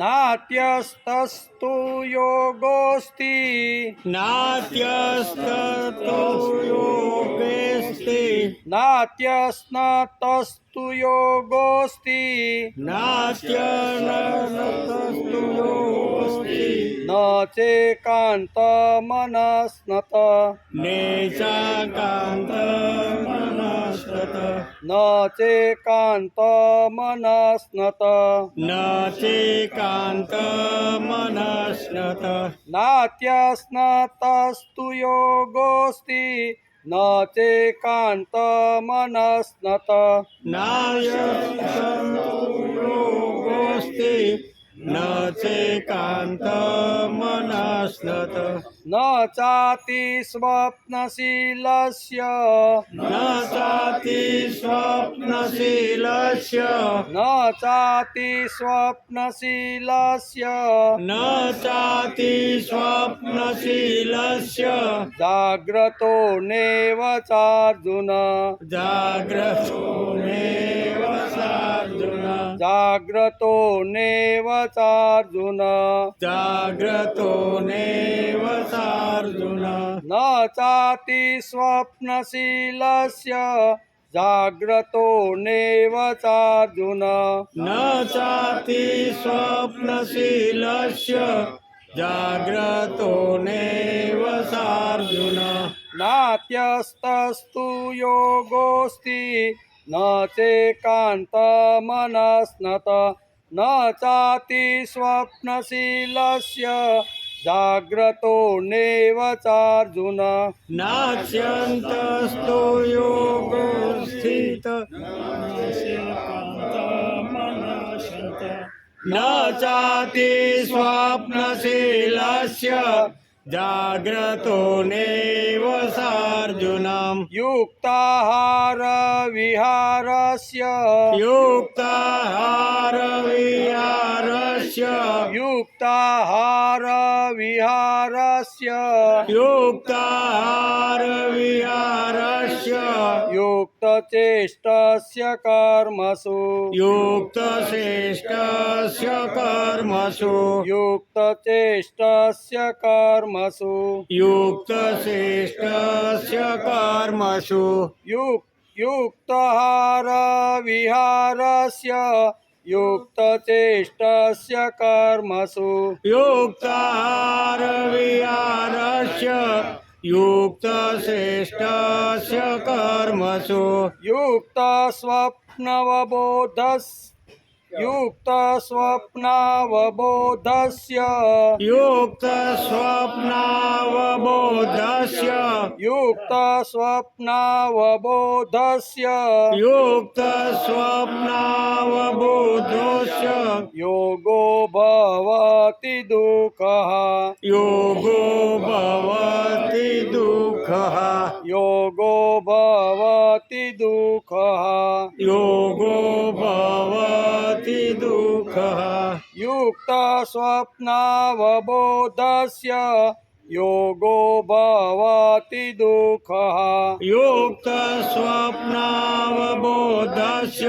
नात्यस्तस्तु योगोऽस्ति नात्यस्ततो योगेस्ति नात्यस्नतस्तु योगोऽस्ति नात्यनतस्तु योगोस्ति न चेकान्तमनस्नत नेचाकान्तमनस्तत न चेकान्तमनस्नत न चेकान्तमनस्नत नात्यस्नतस्तु योगोऽस्ति न चेकान्तमनस्नत नायस्ततो योगोस्ति न चेकान्तमनस्नत न चाति स्वप्नशीलस्य न चाति स्वप्नशीलस्य न चाति स्वप्नशीलस्य न चाति स्वप्नशीलस्य जाग्रतो नेव चार्जुन जाग्रतो नैव सार्जुन जाग्रतो नेव चार्जुन जाग्रतो नैव सार्जुन न चाति स्वप्नशीलस्य जाग्रतो नेव चार्जुन न चाति स्वप्नशीलस्य जाग्रतो नैव सार्जुन नात्यस्तस्तु योगोऽस्ति न चेकान्तमनस्नत न चाति स्वप्नशीलस्य जाग्रतो नेव चार्जुन नाच्यन्तस्तो योगो स्थित न चाति स्वप्नशीलस्य जाग्रतो नैव सार्जुनम् युक्ताहार विहारस्य युक्ताहार विहारस्य युक्ताहार विहारस्य युक्ताहार विहारस्य युक्तचेष्टस्य कर्मसु युक्तश्रेष्ठस्य कर्मसु युक्तचेष्टस्य कर्मसु युक्तश्रेष्ठस्य कर्मसु युक्ताहार विहारस्य युक्तचेष्टस्य कर्मसु युक्ताहार विहारस्य युक्तश्रेष्ठस्य कर्मसु युक्तस्वप्नवबोधस्य युक्तस्वप्नावबोधस्य युक्तस्वप्नावबोधस्य युक्तस्वप्नावबोधस्य युक्तस्वप्नावबोधस्य योगो भवति दुःखः योगो भवति दुःखः योगो भवति दुःखः योगो भवति दुःखः युक्तस्वप्नावबोधस्य योगो भवति दुःखः युक्तस्वप्नावबोधस्य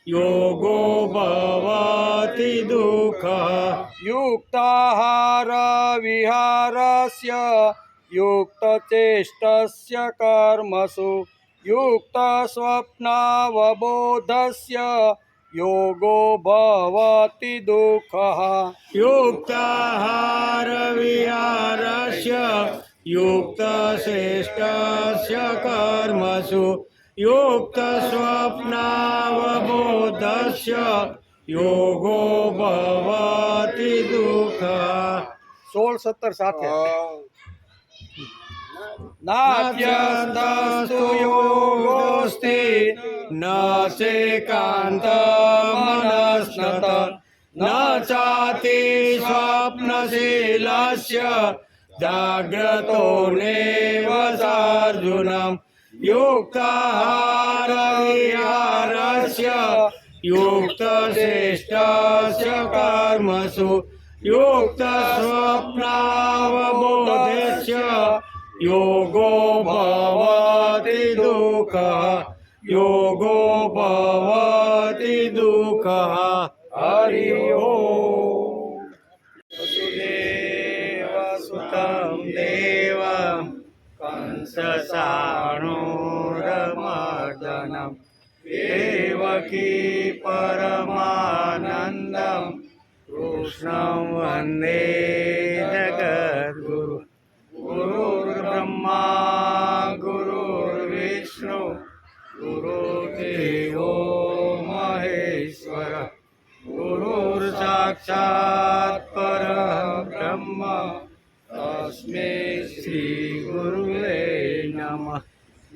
योगो भवति दुःखः युक्ताहार विहारस्य युक्तचेष्टस्य कर्मसु युक्तस्वप्नावबोधस्य योगो भवति दुःखः युक्ताहार विहारस्य युक्तश्रेष्ठस्य कर्मसु युक्तस्वप्नावबोधस्य योगो भवति दुःखः 16-17 સાથે नात्यन्तस्तु योगोऽस्ति न चेकान्तमनस्नत न चाति स्वप्नशीलस्य जाग्रतो नैव चार्जुनम् युक्ताहार विहारस्य युक्तश्रेष्ठस्य कर्मसु युक्तस्वप्नावबोधस्य योगो भवति दुःखः યોગો ભવતિ દુઃખઃ હરિ ઓમ વસુદેવસુતં દેવં કંસચાણૂરમર્દનમ દેવકી પરમાનંદમ કૃષ્ણં વંદે જગદ્ગુરુ ગુરુર્બ્રહ્મા ગુરુર્વિષ્ણુ ગુરુદેવો મહેશ્વર ગુરુર્સાક્ષાત પરબ્રહ્મ તસ્મૈ શ્રી ગુરુવે નમઃ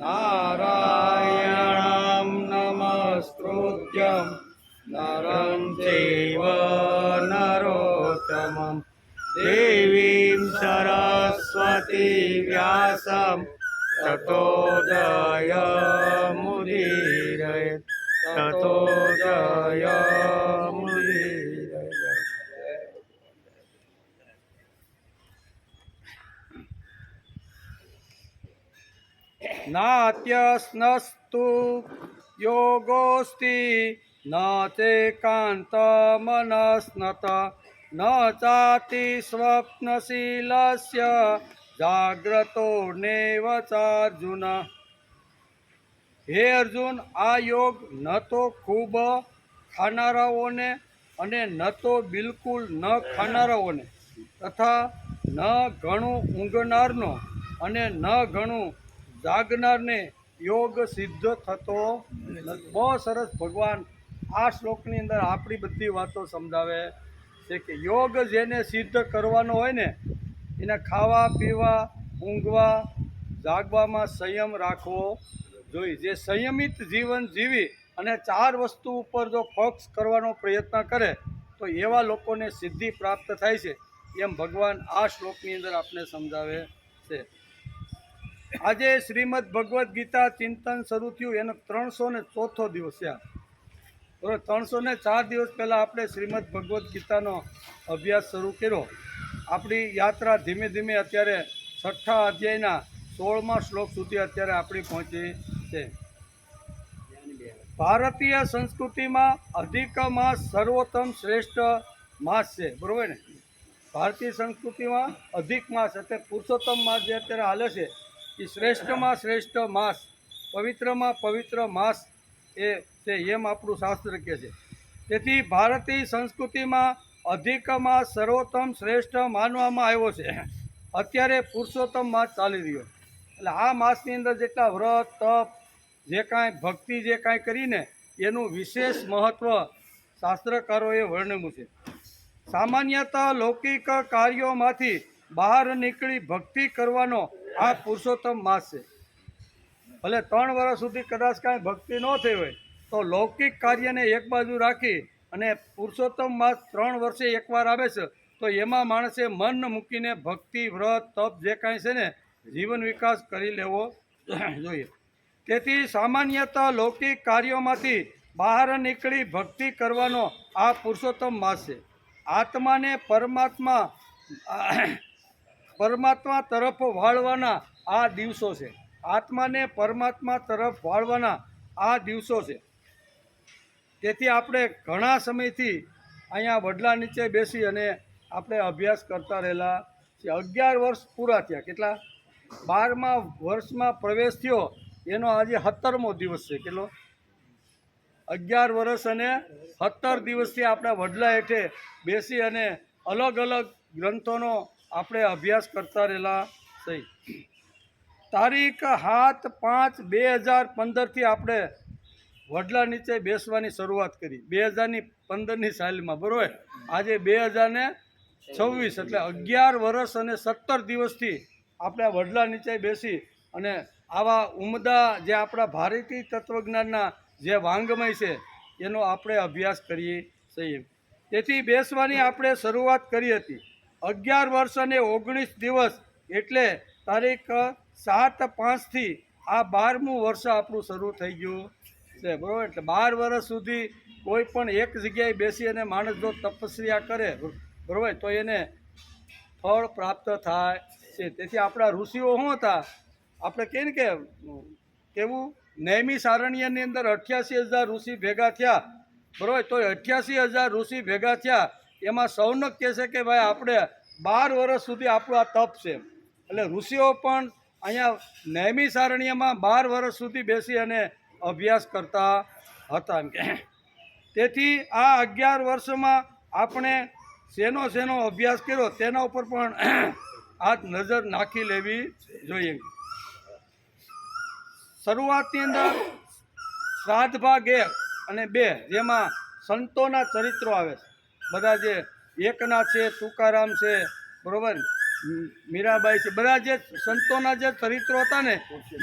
નારાયણં નમસ્કૃત્યં નરં ચૈવ નરોત્તમં દેવીં સરસ્વતી વ્યાસં તતો જયમુદીરયેત તતો જયમુદીરયેત. નાત્યસ્નસ્તુ યોગોસ્તિ ન ચેકાन्तमनस्नत ન ચાતિ સ્વપ્નશીલસ્ય જાગ્રતો નેવ ચાર્જુન. હે અર્જુન, આ યોગ ન તો ખૂબ ખાનારાઓને અને ન તો બિલકુલ ન ખાનારાઓને તથા ન ઘણું ઊંઘનારનો અને ન ઘણું જાગનારને યોગ સિદ્ધ થતો નથી. બહુ સરસ ભગવાન આ શ્લોકની અંદર આપણી બધી વાતો સમજાવે છે કે યોગ જેને સિદ્ધ કરવાનો હોય ને એને ખાવા પીવા ઊંઘવા જાગવામાં સંયમ રાખવો જોઈએ. જે સંયમિત જીવન જીવી અને 4 વસ્તુ ઉપર જો ફોકસ કરવાનો પ્રયત્ન કરે તો એવા લોકોને સિદ્ધિ પ્રાપ્ત થાય છે, એમ ભગવાન આ શ્લોકની અંદર આપણે સમજાવે છે. આજે શ્રીમદ ભગવદ્ ગીતા ચિંતન શરૂ થયું એનો 304થો દિવસ છે. બરાબર, 304 દિવસ પહેલાં આપણે શ્રીમદ ભગવદ્ ગીતાનો અભ્યાસ શરૂ કર્યો. આપણી યાત્રા ધીમે ધીમે અત્યારે 6થા અધ્યાયના 16મા શ્લોક સુધી અત્યારે આપણી પહોંચી છે. ભારતીય સંસ્કૃતિમાં અધિક માસ સર્વોત્તમ શ્રેષ્ઠ માસ છે. બરાબર ને? ભારતીય સંસ્કૃતિમાં અધિક માસ એટલે પુરુષોત્તમ માસ જે અત્યારે હાલે છે એ શ્રેષ્ઠમાં શ્રેષ્ઠ માસ, પવિત્રમાં પવિત્ર માસ એ છે, એમ આપણું શાસ્ત્ર કહે છે. તેથી ભારતીય સંસ્કૃતિમાં અધિક માસ સર્વોત્તમ શ્રેષ્ઠ માનવામાં આવ્યો છે. અત્યારે પુરુષોત્તમ માસ ચાલી રહ્યો, એટલે આ માસની અંદર જેટલા વ્રત તપ જે કાંઈ ભક્તિ જે કાંઈ કરીને એનું વિશેષ મહત્ત્વ શાસ્ત્રકારોએ વર્ણવ્યું છે. સામાન્યતઃ લૌકિક કાર્યોમાંથી બહાર નીકળી ભક્તિ કરવાનો આ પુરુષોત્તમ માસ છે. ભલે 3 વર્ષ સુધી કદાચ કાંઈ ભક્તિ ન થઈ હોય તો લૌકિક કાર્યને એક બાજુ રાખી અને પુરુષોત્તમ માસ 3 વર્ષે એકવાર આવે છે તો એમાં માણસે મન મૂકીને ભક્તિ વ્રત તપ જે કાંઈ છે ને જીવન વિકાસ કરી લેવો જોઈએ. તેથી સામાન્યતઃ લૌકિક કાર્યોમાંથી બહાર નીકળી ભક્તિ કરવાનો આ પુરુષોત્તમ માસ છે. આત્માને પરમાત્મા તરફ વાળવાના આ દિવસો છે. આત્માને પરમાત્મા તરફ વાળવાના આ દિવસો છે. તેથી આપણે ઘણા સમયથી અહીંયા વડલા નીચે બેસી અને આપણે અભ્યાસ કરતા રહેલા છીએ. 11 વર્ષ પૂરા થયા. કેટલા? 12મા વર્ષમાં પ્રવેશ થયો એનો આજે 17મો દિવસ છે. કેટલો? 11 વર્ષ અને 17 દિવસથી આપણે વડલા હેઠે બેસી અને અલગ અલગ ગ્રંથોનો આપણે અભ્યાસ કરતા રહેલા છીએ. તારીખ 7/5/2015થી આપણે વડલા નીચે બેસવાની શરૂઆત કરી. 2015ની સાલમાં, બરાબર. આજે 2026 એટલે 11 વર્ષ અને 17 દિવસથી આપણે વડલા નીચે બેસી અને આવા ઉમદા જે આપણા ભારતીય તત્વજ્ઞાનના જે વાંગમય છે એનો આપણે અભ્યાસ કરીએ છીએ. તેથી બેસવાની આપણે શરૂઆત કરી હતી. 11 વર્ષ અને 19 દિવસ એટલે તારીખ 7/5થી આ 12મું વર્ષ આપણું શરૂ થઈ ગયું છે. બરાબર. એટલે 12 વર્ષ સુધી કોઈ પણ એક જગ્યાએ બેસી અને માણસ જો તપસ્યા કરે, બરાબર, તો એને ફળ પ્રાપ્ત થાય છે. તેથી આપણા ઋષિઓ શું હતા? આપણે કહીએ ને કે કેવું નૈમિષ આરણ્યની અંદર 88,000 ઋષિ ભેગા થયા, બરાબર. તો 88,000 ઋષિ ભેગા થયા, એમાં સૌનક કહે છે કે ભાઈ આપણે 12 વર્ષ સુધી આપણું આ તપ છે. એટલે ઋષિઓ પણ અહીંયા નૈમિષ આરણ્યમાં 12 વર્ષ સુધી બેસી અને અભ્યાસ કરતા હતા. તેથી આ 11 વર્ષમાં આપણે શેનો અભ્યાસ કર્યો તેના ઉપર પણ આ નજર નાખી લેવી જોઈએ. શરૂઆતની અંદર શ્રાદ્ધ ભાગ 1 અને 2 જેમાં સંતોના ચરિત્રો આવે છે. બધા જે એકનાથ છે, તુકારામ છે, બરાબર, મીરાબાઈ છે, બધા જે સંતોના જે ચરિત્રો હતા ને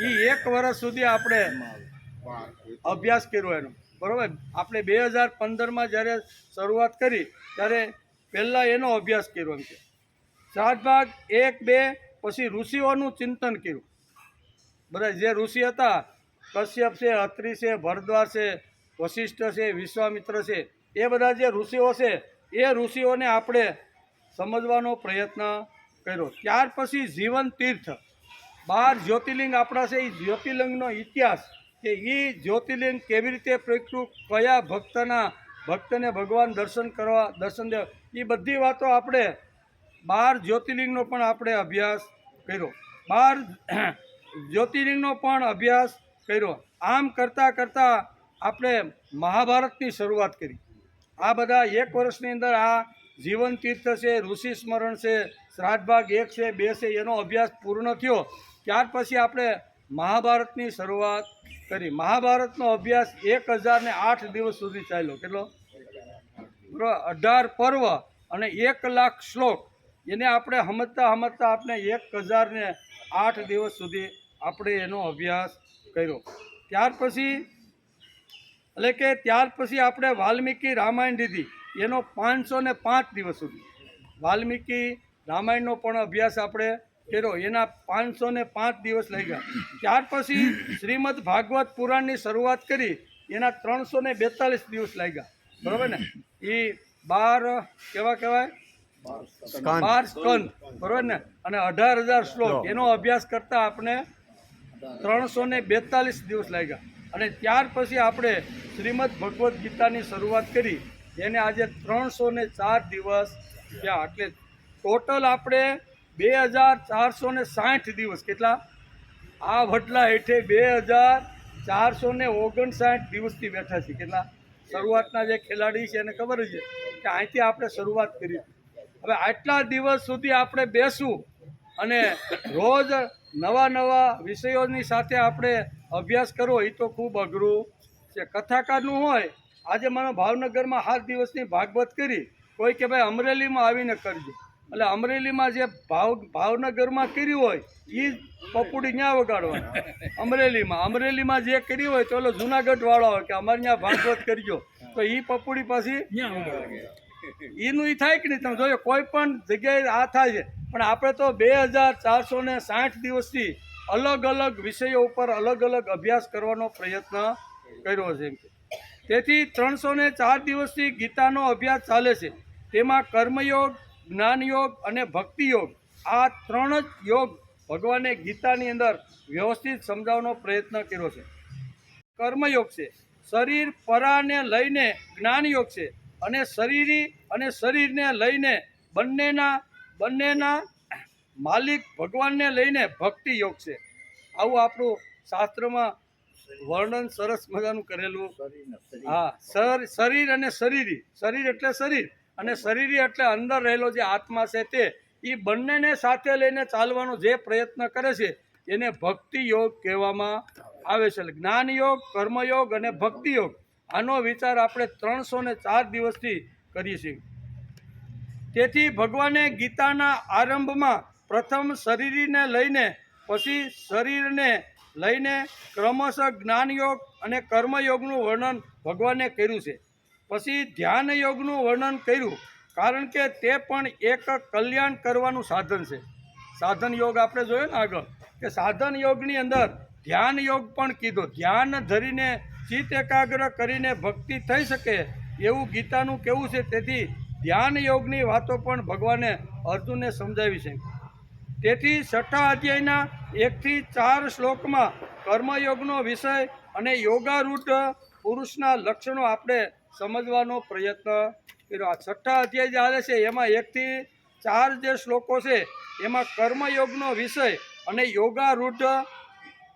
એ 1 વર્ષ સુધી આપણે અભ્યાસ કર્યો એનો, બરાબર. આપણે 2015માં જ્યારે શરૂઆત કરી ત્યારે પહેલાં એનો અભ્યાસ કર્યો. એમ કે શ્રાદ્ધ ભાગ 1, 2 પછી ઋષિઓનું ચિંતન કર્યું. બધા જે ઋષિ હતા, કશ્યપ છે, અત્રિ છે, ભરદ્વાજ છે, વશિષ્ઠ છે, વિશ્વામિત્ર છે, એ બધા જે ઋષિઓ છે એ ઋષિઓને આપણે સમજવાનો પ્રયત્ન કર્યો. ત્યાર પછી જીવન તીર્થ 12 જ્યોતિર્લિંગ આપણા છે, એ જ્યોતિર્લિંગનો ઇતિહાસ કે એ જ્યોતિર્લિંગ કેવી રીતે પ્રગટ્યું, કયા ભક્તને ભગવાન દર્શન દેવ, એ બધી વાતો આપણે 12 જ્યોતિર્લિંગનો પણ આપણે અભ્યાસ કર્યો. 12 જ્યોતિર્લિંગનો પણ અભ્યાસ કર્યો. આમ કરતાં કરતાં આપણે મહાભારતની શરૂઆત કરી. આ બધા 1 વર્ષની અંદર આ જીવન તીર્થ છે, ઋષિ સ્મરણ છે, શ્રાદ્ધ ભાગ 1 છે, 2 છે, એનો અભ્યાસ પૂર્ણ થયો. ત્યાર પછી આપણે મહાભારતની શરૂઆત કરી. મહાભારતનો અભ્યાસ 1008 દિવસ સુધી ચાલ્યો. કેટલો? 18 પર્વ અને 1 લાખ શ્લોક, એને આપણે સમજતા આપણે 1008 દિવસ સુધી આપણે એનો અભ્યાસ કર્યો. ત્યાર પછી આપણે વાલ્મીકી રામાયણ લીધી, એનો 505 દિવસ સુધી વાલ્મીકી રામાયણનો પણ અભ્યાસ આપણે કર્યો, એના 505 દિવસ લઈ ગયા. ત્યાર પછી શ્રીમદ ભાગવત પુરાણની શરૂઆત કરી, એના 342 દિવસ લાગ્યા, બરાબર ને. એ 12 કેવા કહેવાય? 12 સ્કંદ, બરાબર ને. અને 18,000 શ્લોક, એનો અભ્યાસ કરતાં આપણે 342 દિવસ લાગ્યા. અને ત્યાર પછી આપણે શ્રીમદ ભગવદ્ ગીતાની શરૂઆત કરી, એને આજે 304 દિવસ થયા. એટલે ટોટલ આપણે 2460 દિવસ, કેટલા? આ વટલા હેઠે 2459 દિવસથી બેઠા છીએ. કેટલા? શરૂઆતના જે ખેલાડી છે એને ખબર છે કે અહીંથી આપણે શરૂઆત કરી. હવે આટલા દિવસ સુધી આપણે બેસવું અને રોજ નવા વિષયોની સાથે આપણે અભ્યાસ કરવો, એ તો ખૂબ અઘરું છે. કથાકારનું હોય, આજે મને ભાવનગરમાં 7 દિવસની ભાગવત કરી, કોઈ કે ભાઈ અમરેલીમાં આવીને કરજો. એટલે અમરેલીમાં જે ભાવનગરમાં કર્યું હોય એ પપુડી ત્યાં વગાડવાના. અમરેલીમાં જે કર્યું હોય તો જુનાગઢ વાળો હોય કે અમારે ત્યાં ભાગવત કરજો, તો એ પપુડી પાછી એનું થાય કે નહીં? તમે જોયો કોઈ પણ જગ્યાએ આ થાય છે. પણ આપણે તો 2460 દિવસથી અલગ અલગ વિષયો ઉપર અલગ અલગ અભ્યાસ કરવાનો પ્રયત્ન કર્યો છે. તેથી 304 દિવસથી ગીતાનો અભ્યાસ ચાલે છે. તેમાં કર્મયોગ, જ્ઞાનયોગ અને ભક્તિયોગ, આ 3 જ યોગ ભગવાને ગીતાની અંદર વ્યવસ્થિત સમજાવવાનો પ્રયત્ન કર્યો છે. કર્મયોગ છે, શરીર પરાને લઈને જ્ઞાનયોગ છે, અને શરીરને લઈને બંનેના માલિક ભગવાનને લઈને ભક્તિ યોગ છે. આવું આપણું શાસ્ત્રમાં વર્ણન સરસ મજાનું કરેલું. હા, શરીર અને શરીરી, શરીર એટલે શરીર અને શરીરી એટલે અંદર રહેલો જે આત્મા છે તે, એ બંનેને સાથે લઈને ચાલવાનો જે પ્રયત્ન કરે છે એને ભક્તિ યોગ કહેવામાં આવે છે. જ્ઞાન યોગ, કર્મયોગ અને ભક્તિ યોગ, આનો વિચાર આપણે 304 દિવસથી કરીએ છીએ. તેથી ભગવાને ગીતાના આરંભમાં પ્રથમ શરીરને લઈને, પછી શરીરને લઈને ક્રમશઃ જ્ઞાનયોગ અને કર્મયોગનું વર્ણન ભગવાને કર્યું છે. પછી ધ્યાન યોગનું વર્ણન કર્યું, કારણ કે તે પણ એક કલ્યાણ કરવાનું સાધન છે. સાધન યોગ આપણે જોયો ને આગળ, કે સાધન યોગની અંદર ધ્યાન યોગ પણ કીધો. ધ્યાન ધરીને ચિત્ત એકાગ્ર કરીને ભક્તિ થઈ શકે એવું ગીતાનું કહેવું છે. તેથી ધ્યાન યોગની વાતો પણ ભગવાને અર્જુનને સમજાવી છે. તેથી 6થા અધ્યાયના 1 થી 4 શ્લોકમાં કર્મયોગનો વિષય અને યોગારૂઢ પુરુષના લક્ષણો આપણે સમજવાનો પ્રયત્ન કર્યો. આ છઠ્ઠા અધ્યાય જે હાલે છે એમાં 1 થી 4 જે શ્લોકો છે એમાં કર્મયોગનો વિષય અને યોગારૂઢ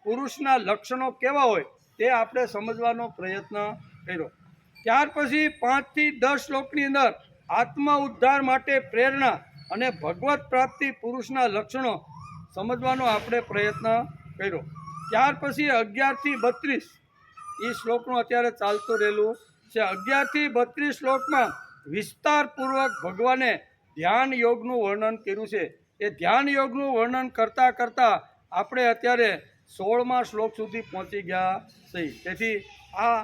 પુરુષના લક્ષણો કેવા હોય તે આપણે સમજવાનો પ્રયત્ન કર્યો. ત્યાર પછી 5 થી 10 શ્લોકની અંદર આત્મ ઉદ્ધાર માટે પ્રેરણા અને ભગવત પ્રાપ્તિ પુરુષના લક્ષણો સમજવાનો આપણે પ્રયત્ન કર્યો. ત્યાર પછી 11 થી 32 એ શ્લોકનું અત્યારે ચાલતું રહેલું છે. 11 થી 32 શ્લોકમાં વિસ્તારપૂર્વક ભગવાને ધ્યાન યોગનું વર્ણન કર્યું છે. એ ધ્યાન યોગનું વર્ણન કરતાં કરતાં આપણે અત્યારે 16મા શ્લોક સુધી પહોંચી ગયા છીએ. તેથી આ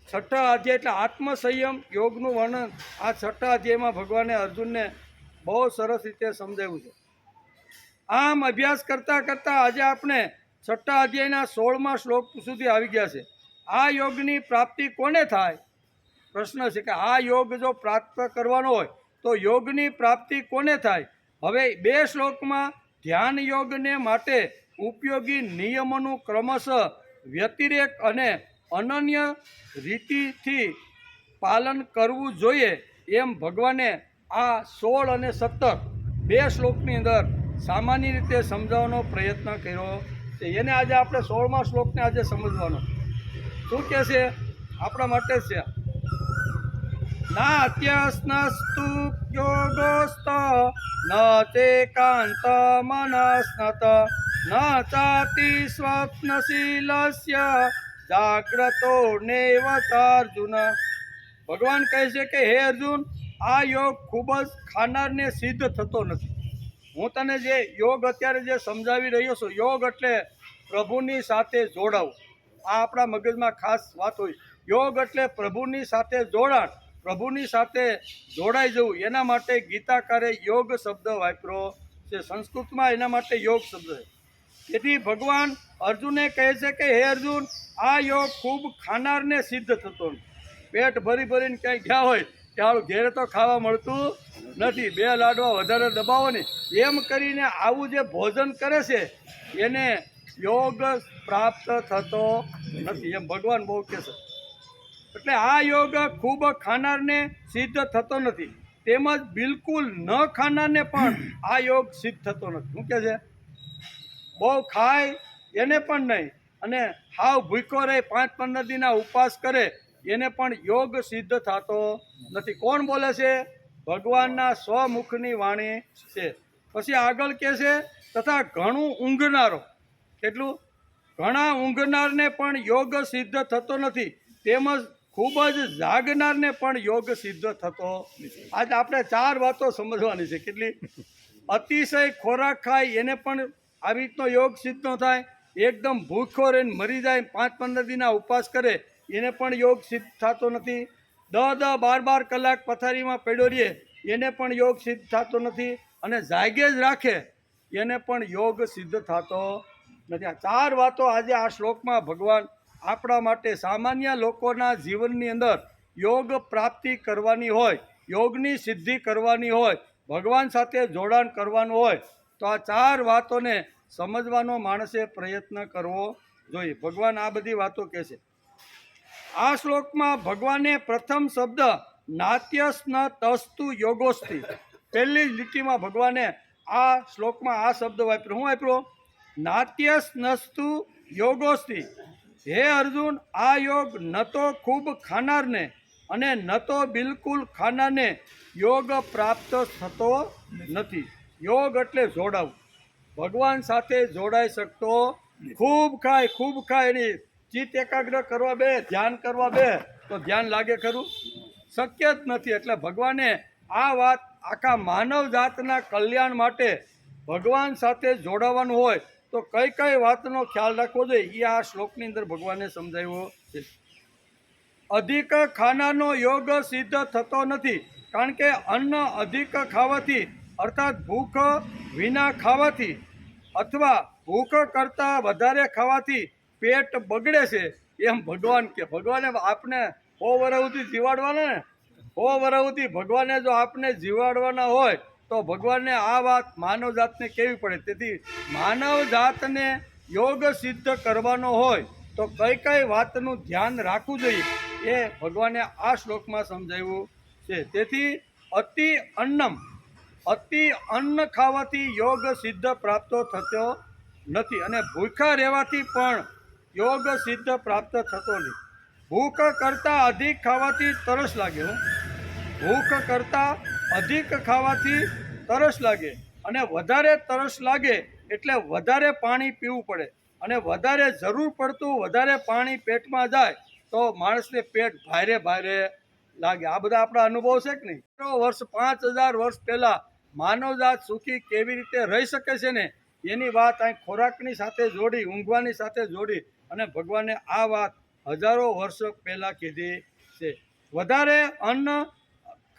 છઠ્ઠા અધ્યાય એટલે આત્મસંયમ યોગનું વર્ણન આ છઠ્ઠા અધ્યાયમાં ભગવાને અર્જુનને બહુ સરસ રીતે સમજાવ્યું છે. આમ અભ્યાસ કરતાં કરતાં આજે આપણે છઠ્ઠા અધ્યાયના 16મા શ્લોક સુધી આવી ગયા છે. આ યોગની પ્રાપ્તિ કોને થાય? પ્રશ્ન છે કે આ યોગ જો પ્રાપ્ત કરવાનો હોય તો યોગની પ્રાપ્તિ કોને થાય? હવે 2 શ્લોકમાં ધ્યાન યોગને માટે ઉપયોગી નિયમોનું ક્રમશઃ વ્યતિરેક અને અનન્ય રીતિથી પાલન કરવું જોઈએ એમ ભગવાને આ 16 અને 17 2 શ્લોકની અંદર સામાન્ય રીતે સમજાવવાનો પ્રયત્ન કર્યો છે. એને આજે આપણે 16મા શ્લોકને આજે સમજવાનો. શું કહે છે? આપણા માટે છે નાત્યસ્નસ્તુ યોગસ્ત ન તે કાંત મનસ્નત ન ચાતિ સ્વપ્નશીલસ્ય જાગ્રતો નેવ અર્જુન. ભગવાન કહે છે કે હે અર્જુન, આ યોગ ખૂબ જ ખાનારને સિદ્ધ થતો નથી. હું તને જે યોગ અત્યારે જે સમજાવી રહ્યો છું, યોગ એટલે પ્રભુની સાથે જોડાવું. આ આપણા મગજમાં ખાસ વાત હોય. યોગ એટલે પ્રભુની સાથે જોડાણ, પ્રભુની સાથે જોડાઈ જવું. એના માટે ગીતાકારે યોગ શબ્દ વાપર્યો છે. સંસ્કૃતમાં એના માટે યોગ શબ્દ છે. તેથી ભગવાન અર્જુનને કહે છે કે હે અર્જુન, આ યોગ ખૂબ ખાનારને સિદ્ધ થતો નથી. પેટ ભરી ભરીને ક્યાંય ગયા હોય ત્યાં ઘેરે તો ખાવા મળતું નથી. 2 લાડવા વધારે દબાવો ને એમ કરીને આવું જે ભોજન કરે છે એને યોગ પ્રાપ્ત થતો નથી એમ ભગવાન બહુ કહે છે. એટલે આ યોગ ખૂબ ખાનારને સિદ્ધ થતો નથી, તેમજ બિલકુલ ન ખાનારને પણ આ યોગ સિદ્ધ થતો નથી. શું કહે છે? બહુ ખાય એને પણ નહીં, અને હાવ ભૂખ્યો રહે 5-15 દિનના ઉપવાસ કરે એને પણ યોગ સિદ્ધ થતો નથી. કોણ બોલે છે? ભગવાનના સ્વમુખની વાણી છે. પછી આગળ કહે છે તથા ઘણું ઊંઘનારો, કેટલું? ઘણા ઊંઘનારને પણ યોગ સિદ્ધ થતો નથી, તેમજ ખૂબ જ જાગનારને પણ યોગ સિદ્ધ થતો નથી. આજે આપણે 4 વાતો સમજવાની છે. કેટલી? અતિશય ખોરાક ખાય એને પણ આવી રીતનો યોગ સિદ્ધ ન થાય. એકદમ ભૂખ્યો રહીને મરી જાય 5-15 દિનના ઉપવાસ કરે એને પણ યોગ સિદ્ધ થતો નથી. 10-12 કલાક પથારીમાં પડ્યો રહે એને પણ યોગ સિદ્ધ થતો નથી. અને જાગે જ રાખે એને પણ યોગ સિદ્ધ થતો નથી. આ 4 વાતો આજે આ શ્લોકમાં ભગવાન આપણા માટે, સામાન્ય લોકોના જીવનની અંદર યોગ પ્રાપ્તિ કરવાની હોય, યોગની સિદ્ધિ કરવાની હોય, ભગવાન સાથે જોડાણ કરવાનું હોય તો આ 4 વાતોને સમજવાનો માણસે પ્રયત્ન કરવો જોઈએ. ભગવાન આ બધી વાતો કહે છે. આ શ્લોકમાં ભગવાને પ્રથમ શબ્દ નાત્યસ્ન તસ્તુ યોગોસ્તિ, પહેલી જ લીટીમાં ભગવાને આ શ્લોકમાં આ શબ્દ વાપર્યો. શું વાપર્યો? નાત્યસ્નસ્તુ યોગોસ્તિ. હે અર્જુન, આ યોગ ન તો ખૂબ ખાનારને અને ન તો બિલકુલ ખાનારને યોગ પ્રાપ્ત થતો નથી. યોગ એટલે જોડાવું, ભગવાન સાથે જોડાઈ શકતો. ખૂબ ખાય એની ચિત્ત એકાગ્ર કરવા બે, ધ્યાન કરવા બે તો ધ્યાન લાગે ખરું? શક્ય જ નથી. એટલે ભગવાને આ વાત આખા માનવ જાતના કલ્યાણ માટે ભગવાન સાથે જોડાવાનું હોય તો કઈ વાતનો ખ્યાલ રાખવો જોઈએ એ આ શ્લોકની અંદર ભગવાને સમજાવ્યો છે. અધિક ખાનારનો યોગ સિદ્ધ થતો નથી, કારણ કે અન્ન અધિક ખાવાથી અર્થાત ભૂખ વિના ખાવાથી અથવા ભૂખ કરતાં વધારે ખાવાથી પેટ બગડે છે એમ ભગવાન કે. ભગવાને આપને 100 વર્ષ સુધી જીવાડવાના ને, 100 વર્ષ સુધી ભગવાને જો આપને જીવાડવાના હોય તો ભગવાનને આ વાત માનવ જાતને કહેવી પડે. તેથી માનવ જાતને યોગ સિદ્ધ કરવાનો હોય તો તો કઈ વાતનું ધ્યાન રાખવું જોઈએ એ ભગવાને આ શ્લોકમાં સમજાવ્યું છે. તેથી અતિ અન્ન ખાવાથી યોગ સિદ્ધ પ્રાપ્ત થતો નથી અને ભૂખ્યા રહેવાથી પણ યોગ સિદ્ધ પ્રાપ્ત થતો નથી. ભૂખ કરતાં અધિક ખાવાથી તરસ લાગે. ભૂખ કરતાં અધિક ખાવાથી તરસ લાગે અને વધારે તરસ લાગે એટલે વધારે પાણી પીવું પડે અને વધારે જરૂર પડતું વધારે પાણી પેટમાં જાય તો માણસને પેટ ભારે લાગે. આ બધા આપણા અનુભવ છે કે નહીં? વર્ષ 5000 વર્ષ પહેલાં માનવજાત સુખી કેવી રીતે રહી શકે છે ને એની વાત અહીં ખોરાકની સાથે જોડી, ઊંઘવાની સાથે જોડી અને ભગવાને આ વાત હજારો વર્ષ પહેલાં કીધી છે. વધારે અન્ન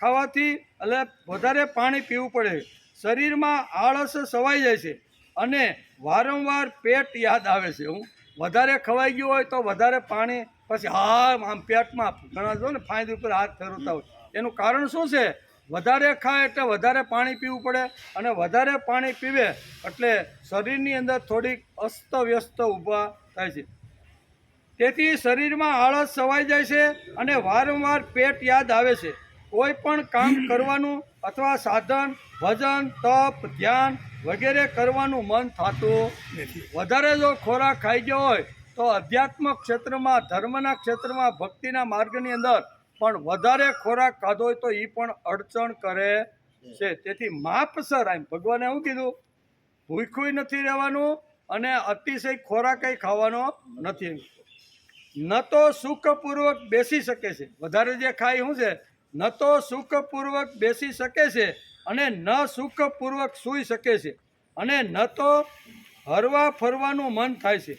ખાવાથી એટલે વધારે પાણી પીવું પડે. શરીરમાં આળસ સવાઈ જાય છે અને વારંવાર પેટ યાદ આવે છે. વધારે ખવાઈ ગયું હોય તો વધારે પાણી પછી આમ પેટમાં ઘણા જો ને ફાંદ ઉપર હાથ ફેરવતા હોય. એનું કારણ શું છે? વધારે ખાય એટલે વધારે પાણી પીવું પડે અને વધારે પાણી પીવે એટલે શરીરની અંદર થોડીક અસ્તવ્યસ્ત ઊભા થાય છે. તેથી શરીરમાં આળસ સવાઈ જાય છે અને વારંવાર પેટ યાદ આવે છે. કોઈ પણ કામ કરવાનું અથવા સાધન, ભજન, તપ, ધ્યાન વગેરે કરવાનું મન થતું નથી. વધારે જો ખોરાક ખાઈ ગયો હોય તો અધ્યાત્મ ક્ષેત્રમાં, ધર્મના ક્ષેત્રમાં, ભક્તિના માર્ગની અંદર પણ વધારે ખોરાક ખાધો હોય તો એ પણ અડચણ કરે છે. તેથી માપસર આમ ભગવાને શું કીધું? ભૂખ્યું નથી રહેવાનું અને અતિશય ખોરાક ખાવાનો નથી. ન તો સુખપૂર્વક બેસી શકે છે. વધારે જે ખાય શું છે? ન તો સુખપૂર્વક બેસી શકે છે અને ન સુખપૂર્વક સૂઈ શકે છે અને ન તો હરવા ફરવાનું મન થાય છે.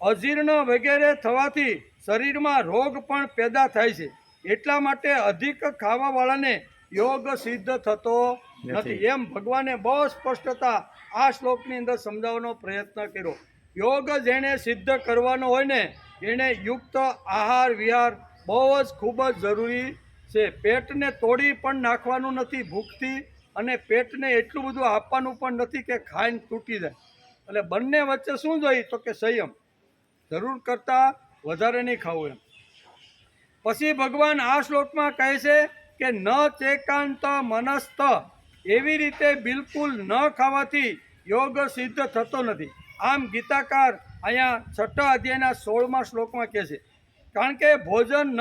અજીર્ણ વગેરે થવાથી શરીરમાં રોગ પણ પેદા થાય છે. એટલા માટે અધિક ખાવાવાળાને યોગ સિદ્ધ થતો નથી. એમ ભગવાને બહુ સ્પષ્ટતા આ શ્લોકની અંદર સમજાવવાનો પ્રયત્ન કર્યો. યોગ જેણે સિદ્ધ કરવાનો હોય ને એણે યુક્ત આહાર વિહાર બહુ જ ખૂબ જ જરૂરી છે. પેટને તોડી પણ નાખવાનું નથી ભૂખથી અને પેટને એટલું બધું આપવાનું પણ નથી કે ખાઈને તૂટી જાય. એટલે બંને વચ્ચે શું જોઈએ? તો કે સંયમ. જરૂર કરતાં વધારે નહીં ખાવું એમ. પછી ભગવાન આ શ્લોકમાં કહે છે કે ન ચેકાંત મનસ્થ, એવી રીતે બિલકુલ ન ખાવાથી યોગ સિદ્ધ થતો નથી. આમ ગીતાકાર અહીંયા 6 અધ્યાયના 16મા શ્લોકમાં કહે છે. કારણ કે ભોજન ન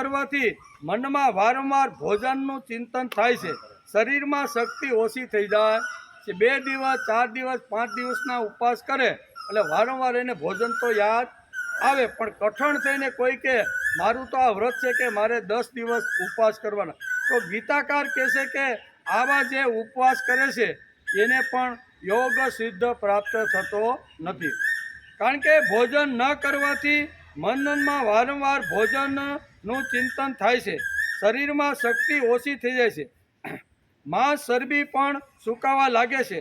કરવાથી મનમાં વારંવાર ભોજનનું ચિંતન થાય છે. શરીરમાં શક્તિ ઓછી થઈ જાય છે. 2 દિવસ, 4 દિવસ, 5 દિવસના ઉપવાસ કરે એટલે વારંવાર એને ભોજન તો યાદ આવે પણ કઠણ થઈને કોઈ કે મારું તો આ વ્રત છે કે મારે 10 દિવસ ઉપવાસ કરવાના, તો ગીતાકાર કહે છે કે આવા જે ઉપવાસ કરે છે એને પણ યોગ સિદ્ધ પ્રાપ્ત થતો નથી. કારણ કે ભોજન ન કરવાથી મનમાં વારંવાર ભોજનનું ચિંતન થાય છે. શરીરમાં શક્તિ ઓછી થઈ જાય છે. માંસ ચરબી પણ સુકાવા લાગે છે.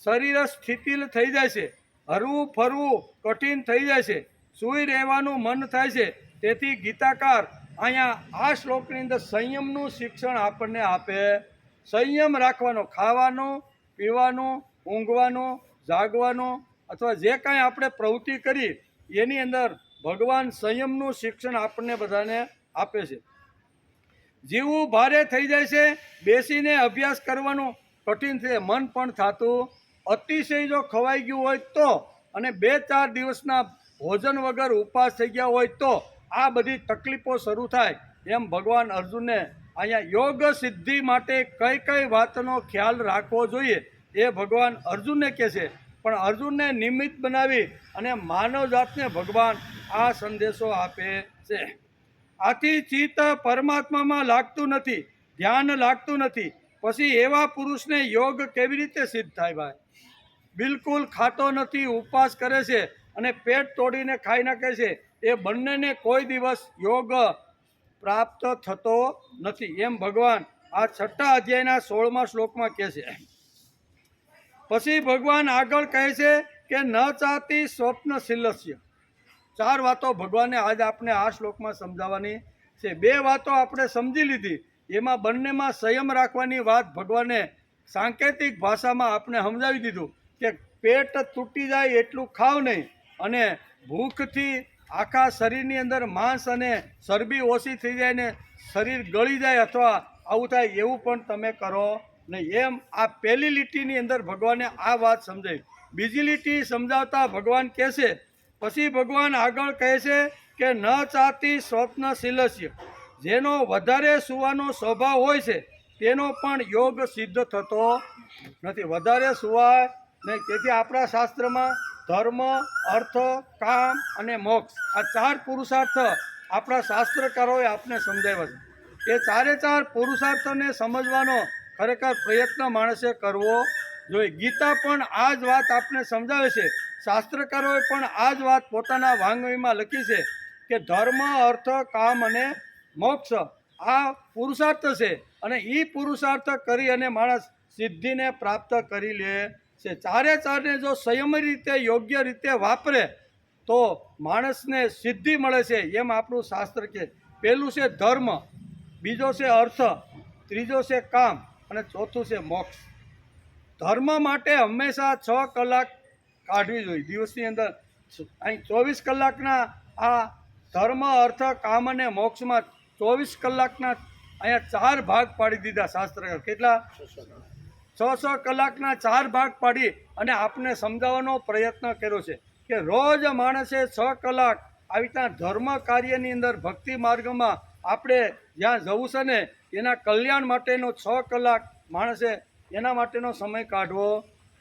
શરીર સ્થિતિલ થઈ જાય છે. હરવું ફરવું કઠિન થઈ જાય છે. સૂઈ રહેવાનું મન થાય છે. તેથી ગીતાકાર અહીંયા આ શ્લોકની અંદર સંયમનું શિક્ષણ આપણને આપે. સંયમ રાખવાનો, ખાવાનું, પીવાનું, ઊંઘવાનું, જાગવાનું અથવા જે કાંઈ આપણે પ્રવૃત્તિ કરી એની અંદર ભગવાન સંયમનું શિક્ષણ આપણને બધાને આપે છે. જીવવું ભારે થઈ જાય છે. બેસીને અભ્યાસ કરવાનું કઠિન છે. મન પણ થતું. અતિશય જો ખવાઈ ગયું હોય તો અને 2-4 દિવસના ભોજન વગર ઉપવાસ થઈ ગયા હોય તો આ બધી તકલીફો શરૂ થાય. એમ ભગવાન અર્જુનને અહીંયા યોગ સિદ્ધિ માટે કઈ વાતનો ખ્યાલ રાખવો જોઈએ એ ભગવાન અર્જુનને કહે છે. પણ અર્જુનને નિમિત્ત બનાવી અને માનવ જાતને ભગવાન આ સંદેશો આપે છે. આથી ચિત્ત પરમાત્મામાં લાગતું નથી, ધ્યાન લાગતું નથી. પછી એવા પુરુષને યોગ કેવી રીતે સિદ્ધ થાય? ભાઈ બિલકુલ ખાતો નથી, ઉપવાસ કરે છે અને પેટ તોડીને ખાઈ નાખે છે. એ બંનેને કોઈ દિવસ યોગ પ્રાપ્ત થતો નથી. એમ ભગવાન આ 6 અધ્યાયના 16મા શ્લોકમાં કહે છે. પછી ભગવાન આગળ કહે છે કે ન ચાતી સ્વપ્નશીલસ્ય. 4 વાતો ભગવાને આજ આપણે આ શ્લોકમાં સમજાવવાની છે. 2 વાતો આપણે સમજી લીધી. એમાં બંનેમાં સંયમ રાખવાની વાત ભગવાને સાંકેતિક ભાષામાં આપણે સમજાવી દીધું કે પેટ તૂટી જાય એટલું ખાવ નહીં, અને ભૂખથી આખા શરીરની અંદર માંસ અને ચરબી ઓછી થઈ જાય ને શરીર ગળી જાય અથવા આવું થાય એવું પણ તમે કરો નહીં. એમ આ પહેલી લીટીની અંદર ભગવાને આ વાત સમજાવી. બીજી લીટી સમજાવતા ભગવાન કહે છે, પછી ભગવાન આગળ કહે છે કે ન ચાતી સ્વપ્નશીલસ્ય, જેનો વધારે સુવાનો સ્વભાવ હોય છે તેનો પણ યોગ સિદ્ધ થતો નથી. વધારે સુવાય નહીં. તેથી આપણા શાસ્ત્રમાં ધર્મ, અર્થ, કામ અને મોક્ષ આ 4 પુરુષાર્થ આપણા શાસ્ત્રકારોએ આપને સમજાવ્યા છે. એ ચારે પુરુષાર્થોને સમજવાનો ખરેખર પ્રયત્ન માણસે કરવો જોઈએ. ગીતા પણ આ જ વાત આપને સમજાવે છે. શાસ્ત્રકારોએ પણ આ જ વાત પોતાના વાંગમયમાં લખી છે કે ધર્મ, અર્થ, કામ અને મોક્ષ આ પુરુષાર્થ છે, અને એ પુરુષાર્થ કરી અને માણસ સિદ્ધિને પ્રાપ્ત કરી લે છે. ચારેને જો સંયમી રીતે યોગ્ય રીતે વાપરે તો માણસને સિદ્ધિ મળે છે, એમ આપણું શાસ્ત્ર કહે. પહેલું છે ધર્મ, બીજો છે અર્થ, ત્રીજો છે કામ અને ચોથું છે મોક્ષ. ધર્મ માટે હંમેશા 6 કલાક કાઢવી જોઈએ દિવસની અંદર. અહીં 24 કલાકના આ ધર્મ, અર્થ, કામ અને મોક્ષમાં 24 કલાકના અહીંયા 4 ભાગ પાડી દીધા શાસ્ત્રકાર. કેટલા? 6 કલાકના 4 ભાગ પાડી અને આપને સમજાવવાનો પ્રયત્ન કર્યો છે કે રોજ માણસે 6 કલાક આવી રીતના ધર્મ કાર્યની અંદર ભક્તિ માર્ગમાં આપણે જ્યાં જવું છે ને એના કલ્યાણ માટેનો 6 કલાક માણસે એના માટેનો સમય કાઢવો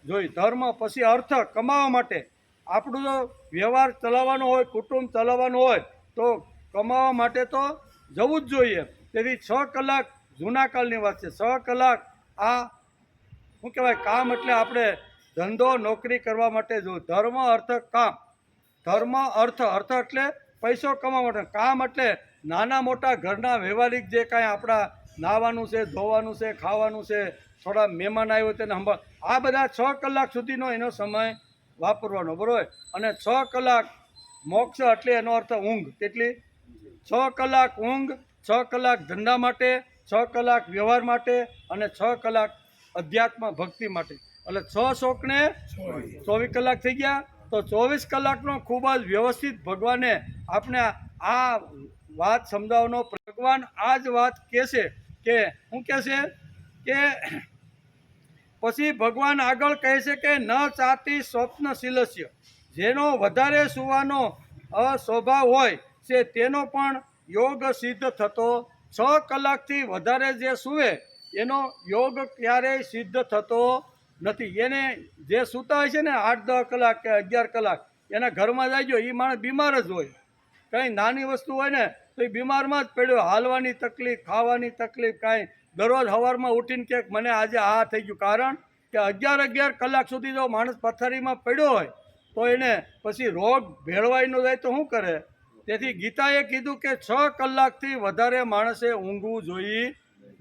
જોઈએ. ધર્મ, પછી અર્થ, કમાવા માટે આપણું જો વ્યવહાર ચલાવવાનો હોય, કુટુંબ ચલાવવાનું હોય તો કમાવા માટે તો જવું જ જોઈએ. તેથી 6 કલાક જૂના કાળની વાત છે. 6 કલાક આ શું કહેવાય કામ, એટલે આપણે ધંધો નોકરી કરવા માટે જોવું. ધર્મ, અર્થ, કામ. ધર્મ, અર્થ એટલે પૈસો કમાવા માટે. કામ એટલે નાના મોટા ઘરના વ્યવહારિક જે કાંઈ આપણા નાહવાનું છે, ધોવાનું છે, ખાવાનું છે, થોડા મહેમાન આવ્યો તેને સંભાળ, આ બધા 6 કલાક સુધીનો એનો સમય વાપરવાનો, બરાબર. અને 6 કલાક મોક્ષ એટલે એનો અર્થ ઊંઘ. કેટલી? 6 કલાક ઊંઘ, 6 કલાક ધંધા માટે, 6 કલાક વ્યવહાર માટે અને 6 કલાક અધ્યાત્મ ભક્તિ માટે. એટલે 6 શોકને 24 કલાક થઈ ગયા. તો 24 કલાકનો ખૂબ જ વ્યવસ્થિત ભગવાને આપણે આ વાત સમજાવવાનો. ભગવાન આ જ વાત કહે છે કે શું કહે છે કે પછી ભગવાન આગળ કહે છે કે ન ચાતી સ્વપ્નશીલસ્ય, જેનો વધારે સુવાનો સ્વભાવ હોય છે તેનો પણ યોગ સિદ્ધ થતો. 6 કલાકથી વધારે જે સૂવે એનો યોગ ક્યારેય સિદ્ધ થતો નથી. એને જે સૂતા હોય છે ને 8-10 કલાક કે 11 કલાક, એના ઘરમાં જાય એ માણસ બીમાર જ હોય. કંઈ નાની વસ્તુ હોય ને તો એ બીમારમાં જ પડ્યો. હાલવાની તકલીફ, ખાવાની તકલીફ, કાંઈ દરરોજ સવારમાં ઉઠીને કે મને આજે આ થઈ ગયું. કારણ કે 11 કલાક સુધી જો માણસ પથારીમાં પડ્યો હોય તો એને પછી રોગ ભેળવાઈ ન જાય તો શું કરે? તેથી ગીતાએ કીધું કે 6 કલાકથી વધારે માણસે ઊંઘવું જોઈએ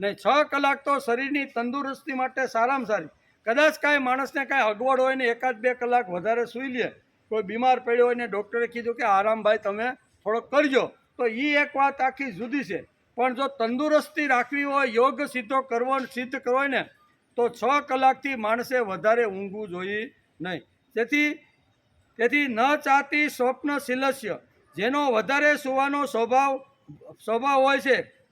નહીં. 6 કલાક તો શરીરની તંદુરસ્તી માટે સારામાં સારી. કદાચ કાંઈ માણસને કાંઈ અગવડ હોય ને 1-2 કલાક વધારે સૂઈ લે, કોઈ બીમાર પડ્યો હોય ને ડૉક્ટરે કીધું કે આરામ ભાઈ તમે થોડોક કરજો, તો એ એક વાત આખી જુદી છે. પણ જો તંદુરસ્તી રાખવી હોય, યોગ સિદ્ધ કરવો હોય ને તો 6 કલાકથી માણસે વધારે ઊંઘવું જોઈએ નહીં. તેથી ન ચાતી સ્વપ્નશીલસ્ય, જેનો વધારે સુવાનો સ્વભાવ હોય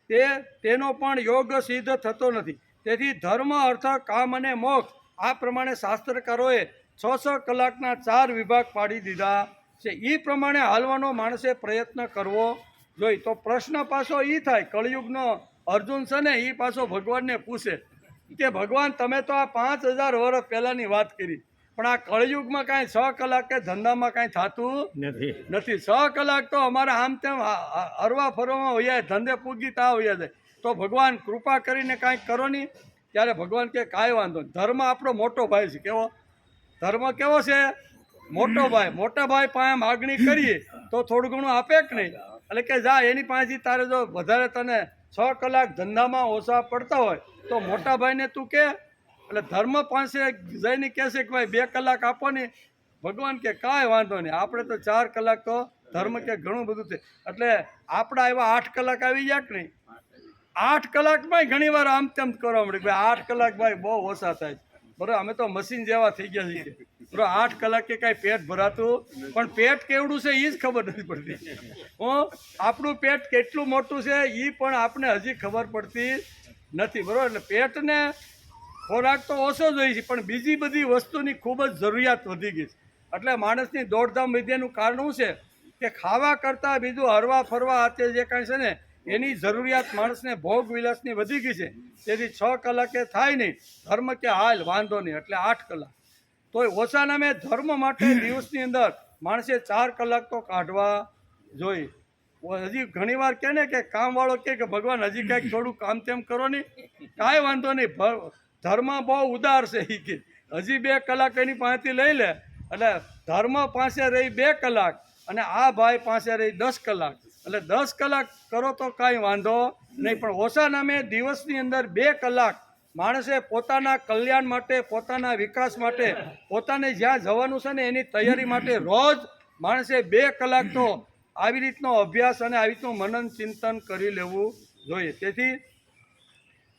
છે તેનો પણ યોગ સિદ્ધ થતો નથી. તેથી ધર્મ, અર્થ, કામ અને મોક્ષ આ પ્રમાણે શાસ્ત્રકારોએ 6 કલાકના 4 વિભાગ પાડી દીધા છે. એ પ્રમાણે હાલવાનો માણસે પ્રયત્ન કરવો જોઈએ. તો પ્રશ્ન પાછો એ થાય, કળિયુગનો અર્જુન છે ને એ પાછો ભગવાનને પૂછે કે ભગવાન તમે તો આ 5000 વર્ષ પહેલાંની વાત કરી, પણ આ કળિયુગમાં કાંઈ 6 કલાકે ધંધામાં કાંઈ થતું નથી. 6 કલાક તો અમારા આમ તેમ હરવા ફરવામાં હોયા, ધંધે પૂગી તા હોયા જાય. તો ભગવાન કૃપા કરીને કાંઈક કરો નહીં. ત્યારે ભગવાન કે કાંઈ વાંધો નહીં. ધર્મ આપણો મોટો ભાઈ છે. કેવો ધર્મ? કેવો છે? મોટો ભાઈ. મોટા ભાઈ પાસે માગણી કરીએ તો થોડું ઘણું આપે કે નહીં? એટલે કે જા એની પાસેથી તારે જો વધારે તને 6 કલાક ધંધામાં ઓછા પડતા હોય તો મોટા ભાઈને તું કે. એટલે ધર્મ પાસે જઈને કહેશે કે ભાઈ 2 કલાક આપો ને. ભગવાન કે કાંઈ વાંધો નહીં, આપણે તો 4 કલાક તો ધર્મ કે ઘણું બધું છે. એટલે આપણા એવા 8 કલાક આવી ગયા કે નહીં? 8 કલાકમાં ઘણી વાર આમ તેમ કરવા મળે. ભાઈ 8 કલાક ભાઈ બહુ ઓછા થાય, બરાબર. અમે તો મશીન જેવા થઈ ગયા છીએ. બરો 8 કલાકે કાંઈ પેટ ભરાતું પણ પેટ કેવડું છે એ જ ખબર નથી પડતી. આપણું પેટ કેટલું મોટું છે એ પણ આપણે હજી ખબર પડતી નથી. બરાબર, એટલે પેટને ખોરાક તો ઓછો જોઈએ છે પણ બીજી બધી વસ્તુની ખૂબ જ જરૂરિયાત વધી ગઈ છે. એટલે માણસની દોડધામ વિદ્યાનું કારણ શું છે કે ખાવા કરતાં બીજું હરવા ફરવા હાથે જે કાંઈ છે ને એની જરૂરિયાત માણસને ભોગ વિલાસની વધી ગઈ છે. તેથી 6 કલાકે થાય નહીં, ધર્મ કે હાલ વાંધો નહીં, એટલે 8 કલાક. તોય ઓછા નામે ધર્મ માટે દિવસની અંદર માણસે 4 કલાક તો કાઢવા જોઈએ. હજી ઘણી વાર કહે ને કે કામવાળો કે ભગવાન હજી કાંઈક થોડું કામ તેમ કરો નહીં, કાંઈ વાંધો નહીં, ધર્મ બહુ ઉદાર છે એ કે હજી 2 કલાક એની પાસેથી લઈ લે. એટલે ધર્મ પાસે રહી 2 કલાક અને આ ભાઈ પાસે રહી 10 કલાક, એટલે 10 કલાક કરો તો કાંઈ વાંધો નહીં. પણ ઓછા નામે દિવસની અંદર 2 કલાક માણસે પોતાના કલ્યાણ માટે, પોતાના વિકાસ માટે, પોતાને જ્યાં જવાનું છે ને એની તૈયારી માટે રોજ માણસે 2 કલાક તો આવી રીતનો અભ્યાસ અને આવી રીતનું મનન ચિંતન કરી લેવું જોઈએ. તેથી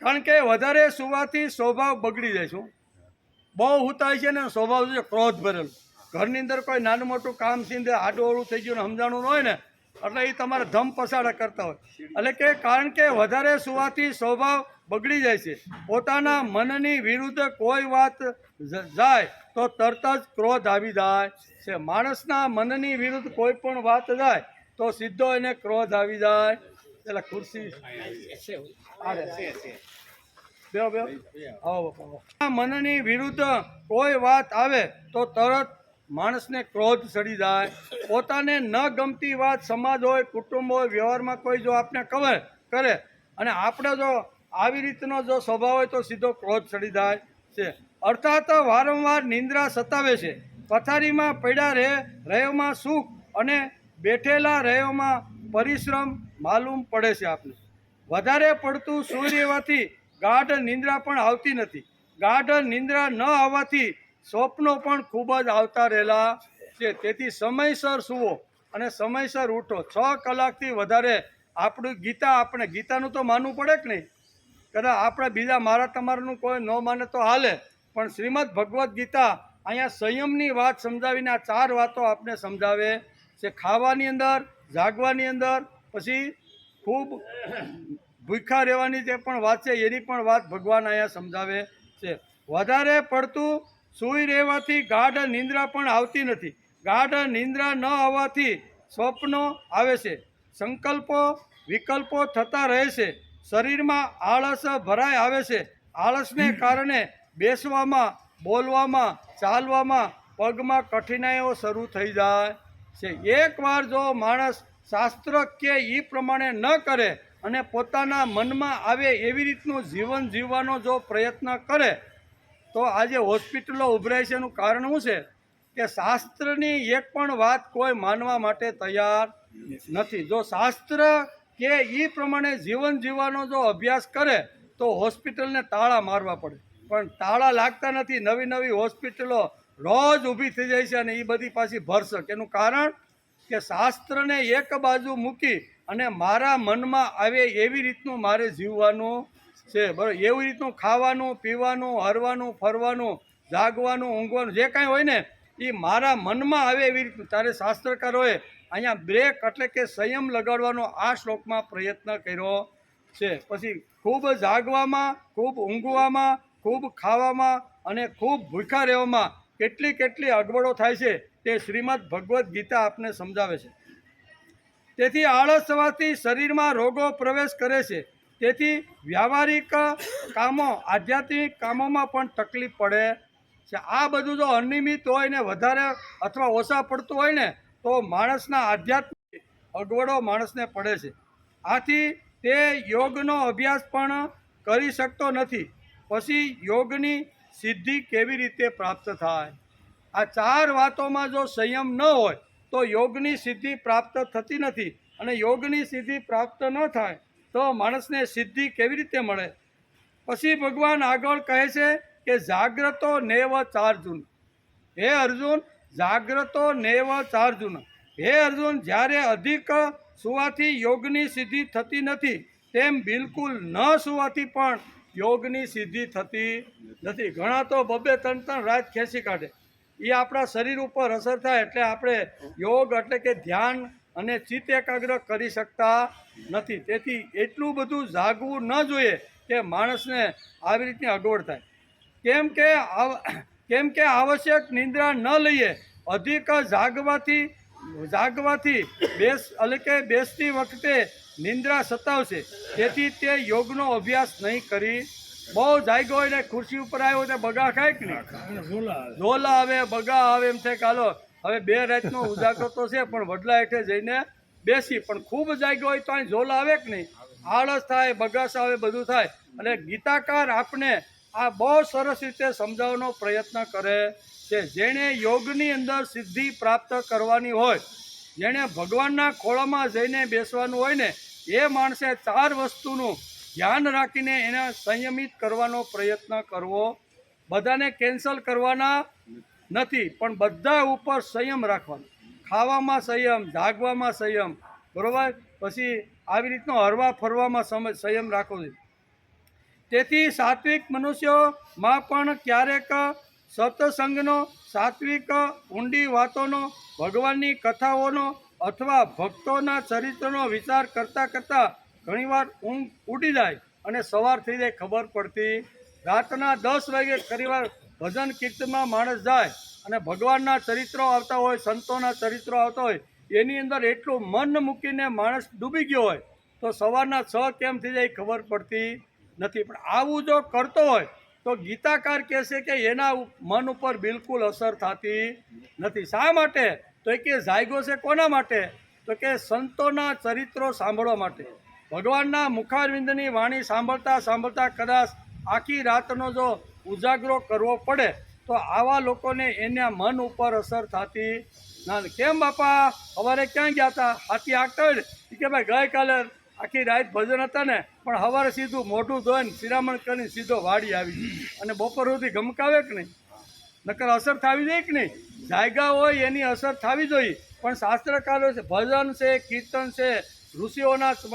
કારણ કે વધારે સુવાથી સ્વભાવ બગડી જાય છે. બહુ હુતાય છે ને સ્વભાવ છે ક્રોધ ભરેલો. ઘરની અંદર કોઈ નાનું મોટું કામ સીંધે આડું થઈ ગયું ને સમજાણું હોય ને એટલે એ તમારે ધમ પસાડા કરતા હોય. એટલે કે કારણ કે વધારે સુવાથી સ્વભાવ બગડી જાય છે. પોતાના મનની વિરુદ્ધ કોઈ વાત જાય તો તરત જ ક્રોધ આવી જાય છે. માણસના મનની વિરુદ્ધ કોઈ પણ વાત જાય તો સીધો એને ક્રોધ આવી જાય. એટલે ખુરશી મનની વિરુદ્ધ કોઈ વાત આવે તો તરત માણસને ક્રોધ ચડી જાય. પોતાને ન ગમતી વાત સમાજ હોય, કુટુંબ હોય, વ્યવહારમાં કોઈ જો આપણે કરે અને આપણે જો આવી રીતનો જો સ્વભાવ હોય તો સીધો ક્રોધ ચડી જાય છે. અર્થાત વારંવાર નિંદ્રા સતાવે છે. પથારીમાં પડ્યા રહેવામાં સુખ અને બેઠેલા રહેવામાં પરિશ્રમ માલુમ પડે છે આપને. વધારે પડતું સૂઈ રહેવાથી ગાઢ નિંદ્રા પણ આવતી નથી. ગાઢ નિંદ્રા ન આવવાથી સ્વપ્નો પણ ખૂબ જ આવતા રહેલા છે. તેથી સમયસર સૂવો અને સમયસર ઉઠો. 6 કલાકથી વધારે આપણું આપણે ગીતાનું તો માનવું પડે કે નહીં? કદાચ આપણે બીજા મારા તમારાનું કોઈ ન માને તો હાલે, પણ શ્રીમદ ભગવદ્ ગીતા અહીંયા સંયમની વાત સમજાવીને આ 4 વાતો આપણે સમજાવે છે. ખાવાની અંદર, જાગવાની અંદર, પછી ખૂબ ભૂખ્યા રહેવાની જે પણ વાત છે એની પણ વાત ભગવાન અહીંયા સમજાવે છે. વધારે પડતું સૂઈ રહેવાથી ગાઢ નિંદ્રા પણ આવતી નથી. ગાઢ નિંદ્રા ન આવવાથી સ્વપ્નો આવે છે. સંકલ્પો વિકલ્પો થતા રહે છે. શરીરમાં આળસ ભરાય આવે છે. આળસને કારણે બેસવામાં, બોલવામાં, ચાલવામાં, પગમાં કઠિનાઈઓ શરૂ થઈ જાય છે. એકવાર જો માણસ શાસ્ત્ર કે એ પ્રમાણે ન કરે અને પોતાના મનમાં આવે એવી રીતનું જીવન જીવવાનો જો પ્રયત્ન કરે તો આજે હોસ્પિટલો ઉભરાય છે. એનું કારણ શું છે કે શાસ્ત્રની એક પણ વાત કોઈ માનવા માટે તૈયાર નથી. જો શાસ્ત્ર કે એ પ્રમાણે જીવન જીવવાનો જો અભ્યાસ કરે તો હોસ્પિટલને તાળા મારવા પડે, પણ તાળા લાગતા નથી. નવી નવી હોસ્પિટલો રોજ ઊભી થઈ જાય છે અને એ બધી પાછી ભરશે. એનું કારણ કે શાસ્ત્રને એક બાજુ મૂકી અને મારા મનમાં આવે એવી રીતનું મારે જીવવાનું છે. બરાબર, એવી રીતનું ખાવાનું, પીવાનું, હરવાનું, ફરવાનું, જાગવાનું, ઊંઘવાનું જે કાંઈ હોય ને એ મારા મનમાં આવે એવી રીતનું. ત્યારે શાસ્ત્રકારોએ અહીંયા બ્રેક એટલે કે સંયમ લગાડવાનો આ શ્લોકમાં પ્રયત્ન કર્યો છે. પછી ખૂબ જાગવામાં, ખૂબ ઊંઘવામાં, ખૂબ ખાવામાં અને ખૂબ ભૂખ્યા રહેવામાં કેટલી અગવડો થાય છે તે શ્રીમદ ભગવદ્ ગીતા આપને સમજાવે છે. તેથી આળસ થવાથી શરીરમાં રોગો પ્રવેશ કરે છે. તેથી વ્યાવહારિક કામો, આધ્યાત્મિક કામોમાં પણ તકલીફ પડે છે. આ બધું જો અનિયમિત હોય ને વધારે અથવા ઓછા પડતું હોય ને તો માણસના આધ્યાત્મિક અગવડો માણસને પડે છે. આથી તે યોગનો અભ્યાસ પણ કરી શકતો નથી. પછી યોગની સિદ્ધિ કેવી રીતે પ્રાપ્ત થાય? આ 4 વાતોમાં જો સંયમ ન હોય તો યોગની સિદ્ધિ પ્રાપ્ત થતી નથી. અને યોગની સિદ્ધિ પ્રાપ્ત ન થાય તો માણસને સિદ્ધિ કેવી રીતે મળે? પછી ભગવાન આગળ કહે છે કે જાગ્રતો નેવ ચાર્જુન. હે અર્જુન, જાગ્રતો નેવ ચાર્જુન. હે અર્જુન, જ્યારે અધિક સુવાથી યોગની સિદ્ધિ થતી નથી તેમ બિલકુલ ન સુવાથી પણ યોગની સિદ્ધિ થતી નથી. ઘણા તો 2-2 3-3 રાત ખેંચી કાઢે એ આપણા શરીર ઉપર અસર થાય એટલે આપણે યોગ એટલે કે ધ્યાન અને ચિત્ત એકાગ્ર કરી શકતા નથી. તેથી એટલું બધું જાગવું ન જોઈએ કે માણસને આવી રીતની અગવડ થાય. કેમ કે આવશ્યક નિંદ્રા ન લઈએ, અધિક જાગવાથી બેસતી વખતે નિંદ્રા સતાવશે. તેથી તે યોગનો અભ્યાસ નહીં કરી. બહુ જાગ્યો હોય ને ખુરશી ઉપર આવ્યો તો બગા ખાય કે નહીં, ઝોલા આવે બગા આવે, એમ થાય કે હાલો હવે 2 રાતનો ઉજાગરો તો છે પણ વડલા હેઠે જઈને બેસી. પણ ખૂબ જાગ્યો હોય તો અહીં ઝોલા આવે કે નહીં, આળસ થાય, બગાસ આવે, બધું થાય. અને ગીતાકાર આપણે આ બહુ સરસ રીતે સમજાવવાનો પ્રયત્ન કરે છે. જેણે યોગની અંદર સિદ્ધિ પ્રાપ્ત કરવાની હોય, જેણે ભગવાનના ખોળામાં જઈને બેસવાનું હોય ને, એ માણસે 4 વસ્તુનું ધ્યાન રાખીને એને સંયમિત કરવાનો પ્રયત્ન કરવો. બધાને કેન્સલ કરવાના નથી, પણ બધા ઉપર સંયમ રાખવાનો. ખાવામાં સંયમ, જાગવામાં સંયમ, બરાબર. પછી આવી રીતનો હરવા ફરવામાં સંયમ રાખવો જોઈએ. તેથી સાત્વિક મનુષ્યોમાં પણ ક્યારેક સત્સંગનો, સાત્વિક ઊંડી વાતોનો, ભગવાનની કથાઓનો અથવા ભક્તોના ચરિત્રનો વિચાર કરતાં કરતાં ઘણીવાર ઊંઘ ઉડી જાય અને સવાર થઈ જાય ખબર પડતી. રાતના 10 વાગે ઘણીવાર ભજન કીર્તનમાં માણસ જાય અને ભગવાનના ચરિત્રો આવતા હોય, સંતોના ચરિત્રો આવતા હોય, એની અંદર એટલું મન મૂકીને માણસ ડૂબી ગયો હોય તો સવારના 6 કેમ થઈ જાય ખબર પડતી નથી. પણ આવું જો કરતો હોય તો ગીતાકાર કહેશે કે એના મન ઉપર બિલકુલ અસર થતી નથી. શા માટે? તો એ કે જાગ્યો છે કોના માટે? તો કે સંતોના ચરિત્રો સાંભળવા માટે. ભગવાનના મુખારવિંદની વાણી સાંભળતા સાંભળતા કદાચ આખી રાતનો જો ઉજાગરો કરવો પડે તો આવા લોકોને એના મન ઉપર અસર થતી ના. કેમ બાપા સવારે ક્યાં ગયા હતા? હાથી આગતા હોય ને કે ભાઈ ગઈકાલે આખી રાત ભજન હતા ને, પણ સવારે સીધું મોઢું ધોઈને શિરામણ કરીને સીધો વાડી આવી અને બપોર સુધી ગમકાવે કે નહીં? નકર અસર થવી જોઈએ કે નહીં? જાયગા હોય એની અસર થવી જોઈએ. પણ શાસ્ત્રકારો છે, ભજન છે, કીર્તન છે, ઋષિઓના શું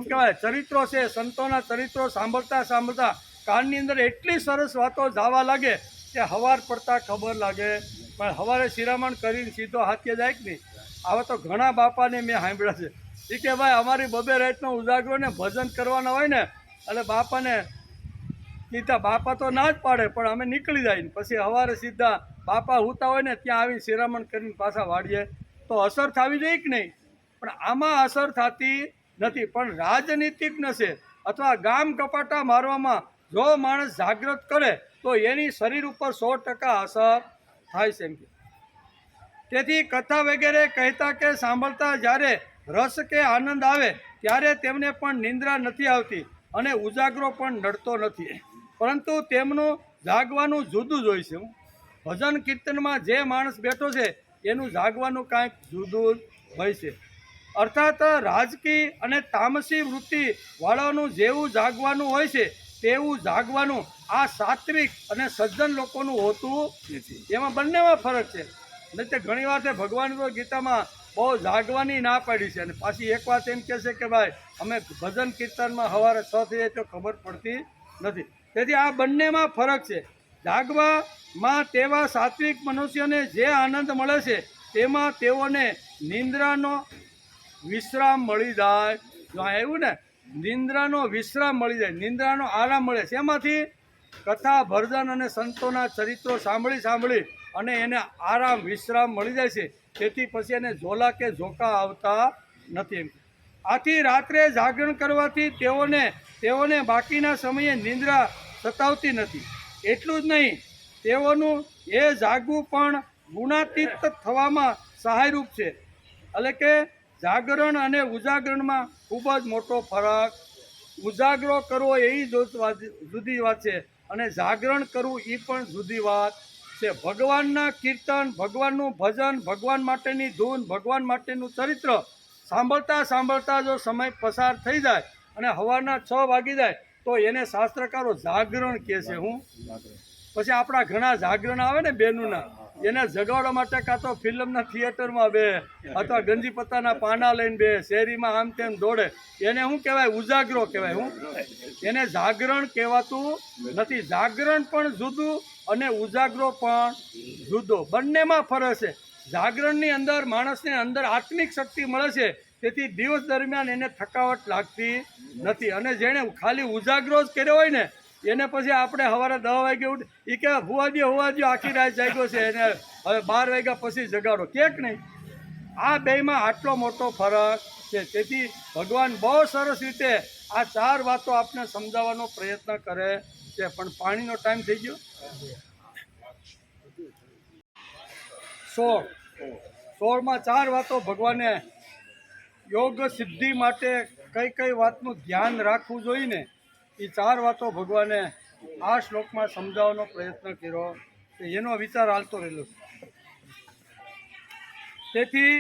કહેવાય ચરિત્રો છે, સંતોના ચરિત્રો સાંભળતા સાંભળતા કાનની અંદર એટલી સરસ વાતો જવા લાગે કે સવાર પડતા ખબર લાગે. પણ સવારે શિરામણ કરીને સીધો હાથે જાય કે નહીં? આવા તો ઘણા બાપાને મેં સાંભળ્યા છે. એ કે ભાઈ અમારી 2 રાતનો ઉજાગરો ને ભજન કરવાના હોય ને એટલે બાપાને કીધા, બાપા તો ના જ પાડે પણ અમે નીકળી જાય. પછી સવારે સીધા બાપા હુતા હોય ને ત્યાં આવીને શિરામણ કરીને પાછા વાળીએ. તો અસર થવી જોઈએ કે નહીં? પણ આમાં અસર થતી નથી. પણ રાજનીતિક નશે અથવા ગામ કપાટા મારવામાં જો માણસ જાગૃત કરે તો એની શરીર ઉપર 100% અસર થાય છે. તેથી કથા વગેરે કહેતા કે સાંભળતા જ્યારે રસ કે આનંદ આવે ત્યારે તેમને પણ નિંદ્રા નથી આવતી અને ઉજાગરો પણ નડતો નથી. પરંતુ તેમનું જાગવાનું જુદું જ હોય છે. ભજન કીર્તનમાં જે માણસ બેઠો છે એનું જાગવાનું કાંઈક જુદું જ હોય છે. અર્થાત રાજકીય અને તામસી વૃત્તિવાળાનું જેવું જાગવાનું હોય છે તેવું જાગવાનું આ સાત્વિક અને સજ્જન લોકોનું હોતું નથી. એમાં બંનેમાં ફરક છે. નહીં તો ઘણી વાર ભગવાન તો ગીતામાં બહુ જાગવાની ના પાડી છે. અને પાછી એક વાત એમ કહે છે કે ભાઈ અમે ભજન કીર્તનમાં સવારે 6 થઈ જાય તો ખબર પડતી નથી. તેથી આ બંનેમાં ફરક છે. જાગવામાં તેવા સાત્વિક મનુષ્યોને જે આનંદ મળે છે તેમાં તેઓને નિંદ્રાનો વિશ્રામ મળી જાય. જો આવ્યું ને, નિંદ્રાનો વિશ્રામ મળી જાય, નિંદ્રાનો આરામ મળે. શેમાંથી? કથા, ભજન અને સંતોના ચરિત્રો સાંભળી અને એને આરામ વિશ્રામ મળી જાય છે. તેથી પછી એને ઝોલા કે ઝોકા આવતા નથી. આથી રાત્રે જાગરણ કરવાથી તેઓને બાકીના સમયે નિંદ્રા સતાવતી નથી. એટલું જ નહીં, તેઓનું એ જાગવું પણ ગુણાતીત થવામાં સહાયરૂપ છે. એટલે કે જાગરણ અને ઉજાગરણમાં ખૂબ જ મોટો ફરક. ઉજાગરો કરવો એ જુદી વાત છે અને જાગરણ કરવું એ પણ જુદી વાત છે. ભગવાનના કીર્તન, ભગવાનનું ભજન, ભગવાન માટેની ધૂન, ભગવાન માટેનું ચરિત્ર સાંભળતા જો સમય પસાર થઈ જાય અને સવારના 6 વાગી જાય તો એને શાસ્ત્રકારો જાગરણ કહે છે. પછી આપણા ઘણા જાગરણ આવે ને બેનુના, એને જગાડવા માટે કાં તો ફિલ્મના થિયેટરમાં બે અથવા ગંજી પત્તાના પાના લઈને બે, શેરીમાં આમ તેમ દોડે, એને શું કહેવાય? ઉજાગરો કહેવાય. એને જાગરણ કહેવાતું નથી. જાગરણ પણ જુદું અને ઉજાગરો પણ જુદો, બંનેમાં ફરક છે. જાગરણની અંદર માણસને અંદર આત્મિક શક્તિ મળે છે, તેથી દિવસ દરમિયાન એને થકાવટ લાગતી નથી. અને જેણે ખાલી ઉજાગરો જ કર્યો હોય ને એને પછી આપણે સવારે 10 વાગે ઉઠ એ કે હુવા દો આખી રાત જાગ્યો છે એને હવે 12 વાગ્યા પછી જગાડો, કેક નહીં. આ બેયમાં આટલો મોટો ફરક છે. તેથી ભગવાન બહુ સરસ રીતે આ 4 વાતો આપને સમજાવવાનો પ્રયત્ન કરે છે. પણ પાણીનો ટાઈમ થઈ ગયો. 16માં 4 વાતો ભગવાને યોગ સિદ્ધિ માટે કઈ કઈ વાતનું ધ્યાન રાખવું જોઈએ ને એ 4 વાતો ભગવાને આ શ્લોકમાં સમજાવવાનો પ્રયત્ન કર્યો કે એનો વિચાર હાલતો રહેલો. તેથી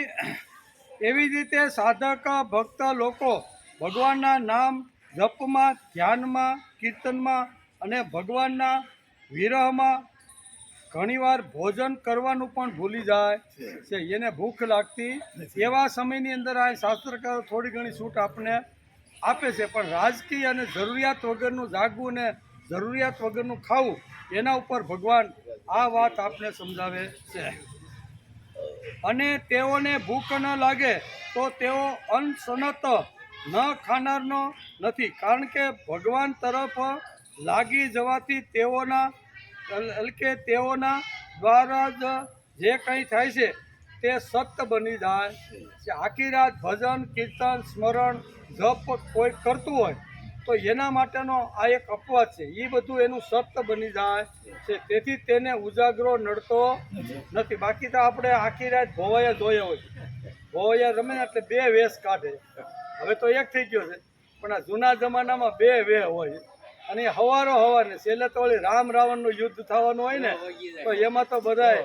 એવી જ રીતે સાધક ભક્ત લોકો ભગવાનના નામ જપમાં, ધ્યાનમાં, કીર્તનમાં અને ભગવાનના વિરહમાં ઘણીવાર ભોજન કરવાનું પણ ભૂલી જાય છે. એને ભૂખ લાગતી એવા સમયની અંદર આ શાસ્ત્રકારો થોડી ઘણી છૂટ આપણને આપે છે. પણ રાજકીય અને જરૂરિયાત વગરનું જાગવું ને જરૂરિયાત વગરનું ખાવું એના ઉપર ભગવાન આ વાત આપને સમજાવે છે. અને તેઓને ભૂખ ન લાગે તો તેઓ અનસનત ન ખાનારનો નથી, કારણ કે ભગવાન તરફ લાગી જવાથી તેઓના દ્વારા જ જે કંઈ થાય છે તે સત્ય બની જાય છે. આખી રાત ભજન, કીર્તન, સ્મરણ, જપ કોઈ કરતું હોય તો એના માટેનો આ એક અપવાદ છે. એ બધું એનું સત્ય બની જાય છે. તેથી તેને ઉજાગરો નડતો નથી. બાકી તો આપણે આખી રાત ભોવાયા જોયા હોય, ભોવાયા રમે એટલે 2 વેશ કાઢે. હવે તો એક થઈ ગયો છે, પણ આ જૂના જમાનામાં 2 વેહ હોય. અને હવાને છેલ્લે તો ઓલી રામ રાવણનું યુદ્ધ થવાનું હોય ને તો એમાં તો બધાય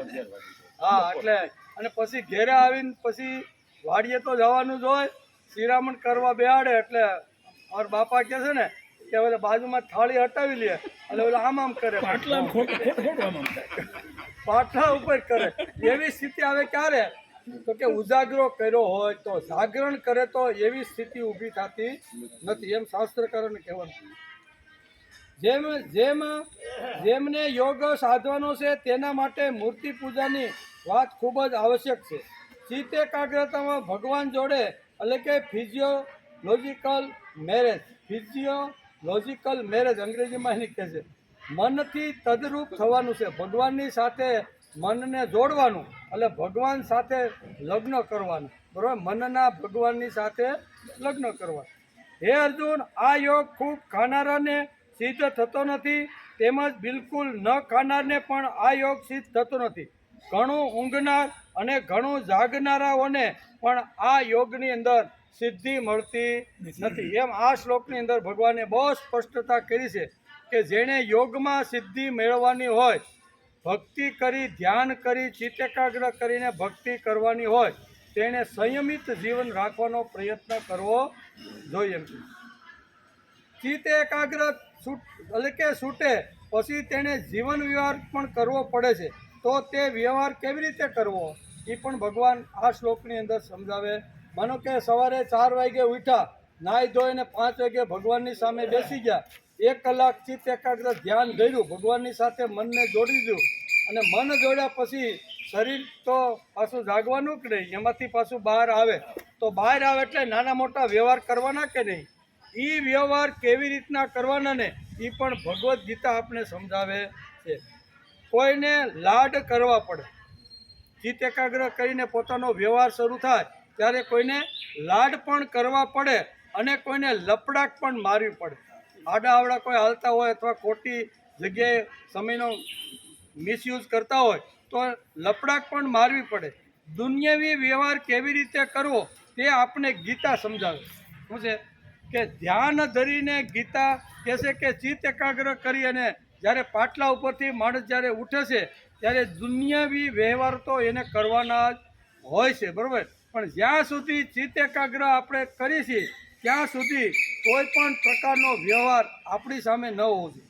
એટલે અને પછી ઘેરે આવીને પછી વાડીએ તો જવાનું જ હોય. શિરામણ કરવા બેહાડે એટલે મારા બાપા કહે છે ને કે ઓલે બાજુમાં થાળી હટાવી લે એટલે ઓલા આમ કરે, પાટલા ઉપર કરે. એવી સ્થિતિ આવે ક્યારે તો કે ઉજાગરો કર્યો હોય તો, જાગરણ કરે તો એવી સ્થિતિ ઊભી થતી નથી, એમ શાસ્ત્રકારોને કહેવાનું. જેમને યોગ સાધવાનો છે તેના માટે મૂર્તિ પૂજાની વાત ખૂબ જ આવશ્યક છે. ચિત્ત એકાગ્રતામાં ભગવાન જોડે એટલે કે ફિઝિયોલોજિકલ મેરેજ અંગ્રેજીમાં એની કહે છે. મનથી તદરૂપ થવાનું છે, ભગવાનની સાથે મનને જોડવાનું એટલે ભગવાન સાથે લગ્ન કરવાનું, બરાબર. મનના ભગવાનની સાથે લગ્ન કરવા. હે અર્જુન, આ યોગ ખૂબ ખાનારાને સિદ્ધ થતો નથી, તેમજ બિલકુલ ન ખાનારને પણ આ યોગ સિદ્ધ થતો નથી. ઘણું ઊંઘનાર અને ઘણું જાગનારાઓને પણ આ યોગની અંદર સિદ્ધિ મળતી નથી. એમ આ શ્લોકની અંદર ભગવાને બહુ સ્પષ્ટતા કરી છે કે જેણે યોગમાં સિદ્ધિ મેળવવાની હોય, ભક્તિ કરી, ધ્યાન કરી, ચિત્ત એકાગ્ર કરીને ભક્તિ કરવાની હોય, તેણે સંયમિત જીવન રાખવાનો પ્રયત્ન કરવો જોઈએ. ચિત્ત એકાગ્ર એટલે કે છૂટે પછી તેણે જીવન વ્યવહાર પણ કરવો પડે છે. તો તે વ્યવહાર કેવી રીતે કરવો એ પણ ભગવાન આ શ્લોકની અંદર સમજાવે. માનો કે સવારે 4 વાગે ઉઠ્યા, નાહી ધોઈને 5 વાગે ભગવાનની સામે બેસી ગયા, 1 કલાક ચિત્ત એકાગ્ર ધ્યાન ધર્યું, ભગવાનની સાથે મનને જોડી દીધું અને મન જોડ્યા પછી શરીર તો પાછું જાગવાનું કે નહીં, એમાંથી પાછું બહાર આવે તો બહાર આવે એટલે નાના મોટા વ્યવહાર કરવાના કે નહીં, એ વ્યવહાર કેવી રીતના કરવાના ને એ પણ ભગવદ્ ગીતા આપણે સમજાવે છે. કોઈને લાડ કરવા પડે, ચિત્ત એકાગ્ર કરીને પોતાનો વ્યવહાર શરૂ થાય ત્યારે કોઈને લાડ પણ કરવા પડે અને કોઈને લપડાક પણ મારવી પડે. આડા આવડા કોઈ હાલતા હોય અથવા ખોટી જગ્યાએ સમયનો મિસયુઝ કરતા હોય તો લપડાક પણ મારવી પડે. દુનિયાવી વ્યવહાર કેવી રીતે કરવો તે આપણે ગીતા સમજાવે. શું છે કે ધ્યાન ધરીને ગીતા કહે છે કે ચિત્ત એકાગ્ર કરી અને જ્યારે પાટલા ઉપરથી માણસ જ્યારે ઉઠે છે ત્યારે દુનિયાવી વ્યવહાર તો એને કરવાના જ હોય છે, બરાબર. પણ જ્યાં સુધી ચિત્ત એકાગ્ર આપણે કરીએ છીએ ત્યાં સુધી કોઈ પણ પ્રકારનો વ્યવહાર આપણી સામે ન હોવો જોઈએ.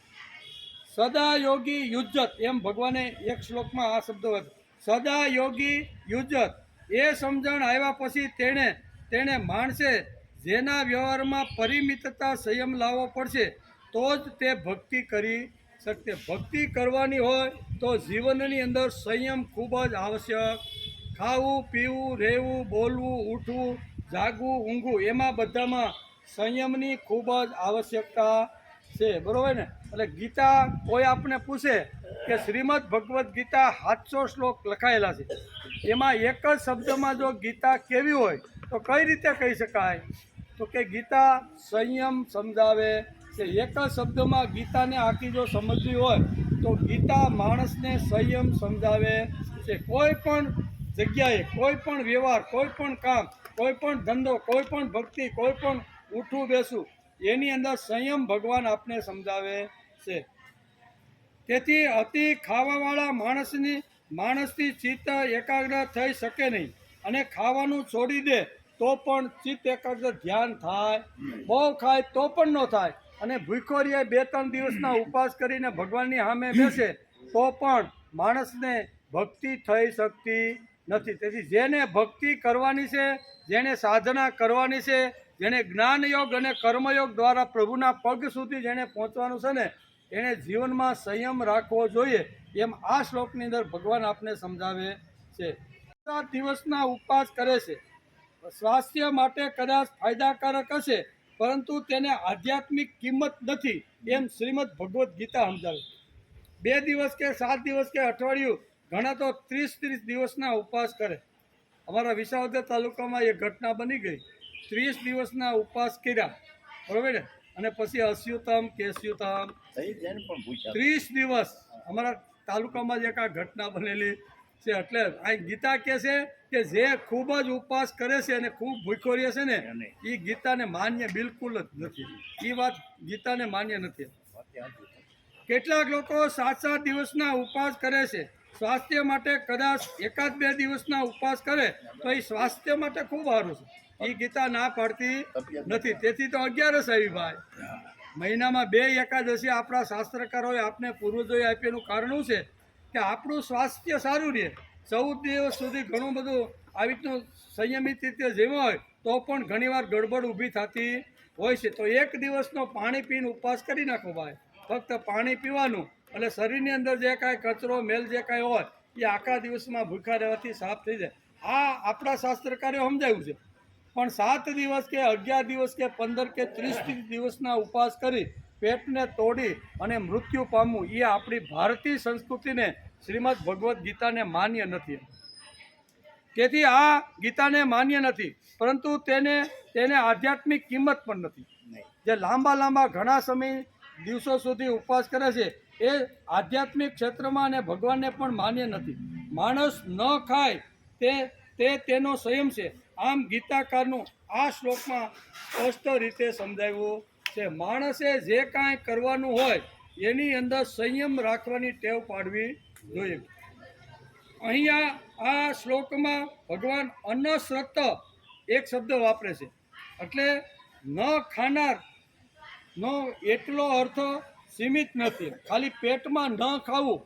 સદા યોગી યુજ્જત, એમ ભગવાને એક શ્લોકમાં આ શબ્દ હોય, સદા યોગી યુજ્જત. એ સમજણ આવ્યા પછી તેણે માણસે જેના વ્યવહારમાં પરિમિતતા સંયમ લાવવો પડશે તો જ તે ભક્તિ કરી શકતે. ભક્તિ કરવાની હોય તો જીવનની અંદર સંયમ ખૂબ જ આવશ્યક. ખાવું, પીવું, રહેવું, બોલવું, ઉઠવું, જાગવું, ઊંઘવું, એમાં બધામાં સંયમની ખૂબ જ આવશ્યકતા છે, બરાબર ને. એટલે ગીતા કોઈ આપણે પૂછે કે શ્રીમદ ભગવદ્ ગીતા 700 શ્લોક લખાયેલા છે, એમાં એક જ શબ્દમાં જો ગીતા કેવી હોય તો કઈ રીતે કહી શકાય? તો કે ગીતા સંયમ સમજાવે છે. એક જ શબ્દમાં ગીતાને આખી જો સમજવી હોય તો ગીતા માણસને સંયમ સમજાવે છે. કોઈ પણ જગ્યાએ, કોઈ પણ વ્યવહાર, કોઈ પણ કામ, કોઈ પણ ધંધો, કોઈ પણ ભક્તિ, કોઈ પણ ઉઠવું બેસવું, એની અંદર સંયમ ભગવાન આપને સમજાવે છે. તેથી અતિ ખાવાવાળા માણસથી ચિત્ત એકાગ્ર થઈ શકે નહીં, અને ખાવાનું છોડી દે તો પણ ચિત્ત એકાગ્ર ધ્યાન થાય. બહુ ખાય તો પણ ન થાય, અને ભૂખ્યો રહે 2-3 દિવસના ઉપવાસ કરીને ભગવાનની સામે બેસે તો પણ માણસને ભક્તિ થઈ શકતી નથી. તેથી જેને ભક્તિ કરવાની છે, જેને સાધના કરવાની છે, જેને જ્ઞાનયોગ અને કર્મયોગ દ્વારા પ્રભુના પગ સુધી જેને પહોંચવાનું છે ને, એણે જીવનમાં સંયમ રાખવો જોઈએ, એમ આ શ્લોકની અંદર ભગવાન આપને સમજાવે છે. 7 દિવસના ઉપવાસ કરે છે, સ્વાસ્થ્ય માટે કદાચ ફાયદાકારક હશે, પરંતુ તેને આધ્યાત્મિક કિંમત નથી, એમ શ્રીમદ ભગવદ્ ગીતા સમજાવે. 2 દિવસ કે 7 દિવસ કે અઠવાડિયું, ઘણા તો 30 દિવસના ઉપવાસ કરે. અમારા વિસાવદર તાલુકામાં એક ઘટના બની ગઈ. 30 દિવસના ઉપવાસ કર્યા, બરોબર ને, અને પછી અસ્યુતમ કેસ્યુતમ 30 દિવસ અમારા તાલુકામાં જ એક આ ઘટના બનેલી છે. એટલે આ ગીતા કહે છે કે જે ખૂબ જ ઉપવાસ કરે છે અને ખૂબ ભૂખ્યો રહે છે ને, એ ગીતાને માન્ય બિલકુલ જ નથી. એ વાત ગીતાને માન્ય નથી. કેટલાક લોકો 7 દિવસના ઉપવાસ કરે છે, સ્વાસ્થ્ય માટે કદાચ 1-2 દિવસના ઉપવાસ કરે તો એ સ્વાસ્થ્ય માટે ખૂબ સારું છે. એ ગીતા ના પાડતી નથી. તેથી તો 11 આવી ભાઈ, મહિનામાં 2 એકાદશી આપણા શાસ્ત્રકારોએ આપને પૂર્વજોએ આપેલું કારણ શું છે કે આપણું સ્વાસ્થ્ય સારું રહે. 14 દિવસ સુધી ઘણું બધું આવી રીતનું સંયમિત રીતે જેવું હોય તો પણ ઘણીવાર ગડબડ ઊભી થતી હોય છે. તો 1 દિવસનો પાણી પીને ઉપવાસ કરી નાખો ભાઈ, ફક્ત પાણી પીવાનું, એટલે શરીરની અંદર જે કાંઈ કચરો મેલ જે કાંઈ હોય એ આખા દિવસમાં ભૂખ્યા રહેવાથી સાફ થઈ જાય. આ આપણા શાસ્ત્રકારોએ સમજાવ્યું છે. પણ 7 દિવસ કે 11 દિવસ કે 15 કે 30 દિવસના ઉપવાસ કરી પેટને તોડી અને મૃત્યુ પામવું, એ આપણી ભારતીય સંસ્કૃતિને, શ્રીમદ ભગવદ્ ગીતાને માન્ય નથી. તેથી આ ગીતાને માન્ય નથી, પરંતુ તેને આધ્યાત્મિક કિંમત પણ નથી. જે લાંબા ઘણા સમય દિવસો સુધી ઉપવાસ કરે છે એ આધ્યાત્મિક ક્ષેત્રમાં અને ભગવાનને પણ માન્ય નથી. માણસ ન ખાય તે તેનો સંયમ છે. આમ ગીતાકારનું આ શ્લોકમાં સ્પષ્ટ રીતે સમજાવ્યું છે. માણસે જે કાંઈ કરવાનું હોય એની અંદર સંયમ રાખવાની ટેવ પાડવી જોઈએ. અહીંયા આ શ્લોકમાં ભગવાન અન્નશ્રત એક શબ્દ વાપરે છે, એટલે ન ખાનારનો એટલો અર્થ સીમિત નથી. ખાલી પેટમાં ન ખાવું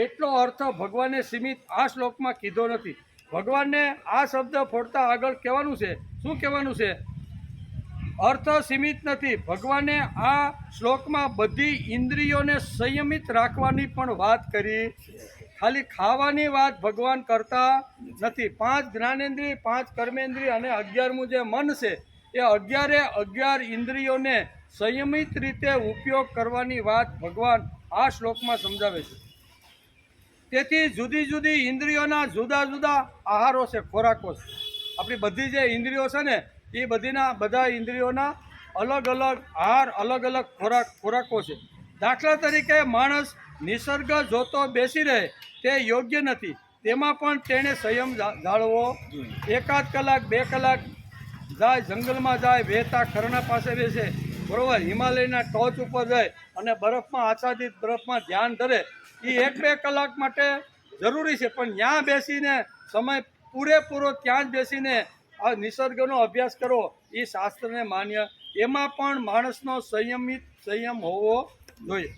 એટલો અર્થ ભગવાને સીમિત આ શ્લોકમાં કીધો નથી. ભગવાનને આ શબ્દ ફોડતા આગળ કહેવાનું છે, શું કહેવાનું છે? અર્થ સીમિત નથી. ભગવાને આ શ્લોકમાં બધી ઇન્દ્રિયોને સંયમિત રાખવાની પણ વાત કરી. ખાલી ખાવાની વાત ભગવાન કરતા નથી. 5 જ્ઞાનેન્દ્રિય, 5 કર્મેન્દ્રિય અને 11મું જે મન છે, એ 11 ઇન્દ્રિયોને સંયમિત રીતે ઉપયોગ કરવાની વાત ભગવાન આ શ્લોકમાં સમજાવે છે. તેથી જુદી જુદી ઇન્દ્રિયોના જુદા જુદા આહારો છે, ખોરાકો છે. આપણી બધી જે ઇન્દ્રિયો છે ને, એ બધા ઇન્દ્રિયોના અલગ અલગ આહાર, અલગ અલગ ખોરાકો છે. દાખલા તરીકે માણસ નિસર્ગ જોતો બેસી રહે તે યોગ્ય નથી. તેમાં પણ તેણે સંયમ જાળવવો. 1 કલાક 2 કલાક જાય, જંગલમાં જાય, વહેતા ખરના પાસે બેસે, બરોબર, હિમાલયના ટોચ ઉપર જાય અને બરફમાં આચ્છાદિત બરફમાં ધ્યાન ધરે, એ 1-2 કલાક માટે જરૂરી છે. પણ ત્યાં બેસીને સમય પૂરેપૂરો ત્યાં જ બેસીને આ નિસર્ગનો અભ્યાસ કરવો એ શાસ્ત્રને માન્ય. એમાં પણ માણસનો સંયમ હોવો જોઈએ.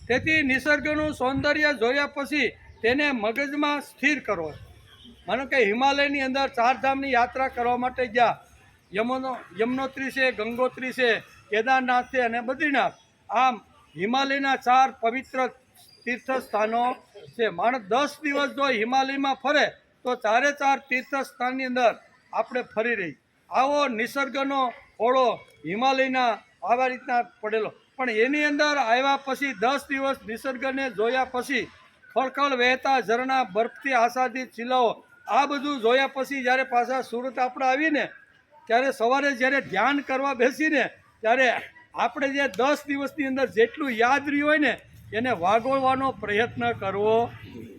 તેથી નિસર્ગનું સૌંદર્ય જોયા પછી તેને મગજમાં સ્થિર કરવો. માનો કે હિમાલયની અંદર 4 ધામની યાત્રા કરવા માટે ગયા, યમનોત્રી છે, ગંગોત્રી છે, કેદારનાથ છે અને બદ્રીનાથ. આમ હિમાલયના 4 પવિત્ર તીર્થ સ્થાનો છે. માણસ 10 દિવસ જો હિમાલયમાં ફરે તો 4 તીર્થ સ્થાનની અંદર આપણે ફરી રહી. આવો નિસર્ગનો ઓળો હિમાલયના આવા રીતના પડેલો, પણ એની અંદર આવ્યા પછી 10 દિવસ નિસર્ગને જોયા પછી ખળખળ વહેતા ઝરણા, બરફથી આચ્છાદિત શિલાઓ, આ બધું જોયા પછી જ્યારે પાછા સુરત આપણે આવીને ત્યારે સવારે જ્યારે ધ્યાન કરવા બેસીને ત્યારે આપણે જે 10 દિવસની અંદર જેટલું યાદ રહ્યું હોય ને એને વાગોળવાનો પ્રયત્ન કરવો.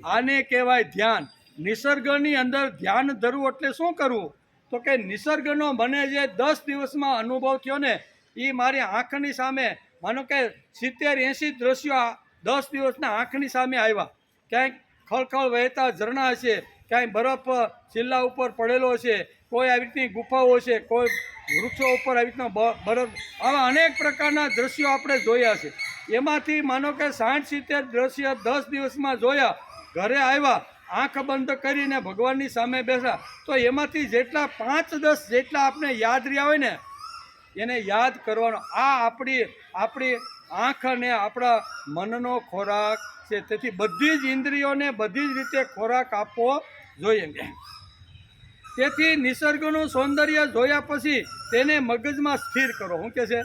આને કહેવાય ધ્યાન. નિસર્ગની અંદર ધ્યાન ધરવું એટલે શું કરવું? તો કે નિસર્ગનો મને જે 10 દિવસમાં અનુભવ થયો ને એ મારી આંખની સામે, માનો કે 70-80 દ્રશ્યો 10 દિવસના આંખની સામે આવ્યા. ક્યાંક ખળખળ વહેતા ઝરણા હશે, ક્યાંય બરફ છેલ્લા ઉપર પડેલો છે, કોઈ આવી રીતની ગુફાઓ છે, કોઈ વૃક્ષો ઉપર આવી રીતના બરફ, આવા અનેક પ્રકારના દ્રશ્યો આપણે જોયા છે. એમાંથી માનો કે 60-70 દ્રશ્ય 10 દિવસમાં જોયા, ઘરે આવ્યા, આંખ બંધ કરીને ભગવાનની સામે બેસા, તો એમાંથી જેટલા 5-10 જેટલા આપણે યાદ રહ્યા હોય ને એને યાદ કરવાનો. આ આપણી આંખ અને આપણા મનનો ખોરાક છે. તેથી બધી જ ઇન્દ્રિયોને બધી જ રીતે ખોરાક આપવો જોઈએ. તેથી નિસર્ગનું સૌંદર્ય જોયા પછી તેને મગજમાં સ્થિર કરો. શું કહે છે?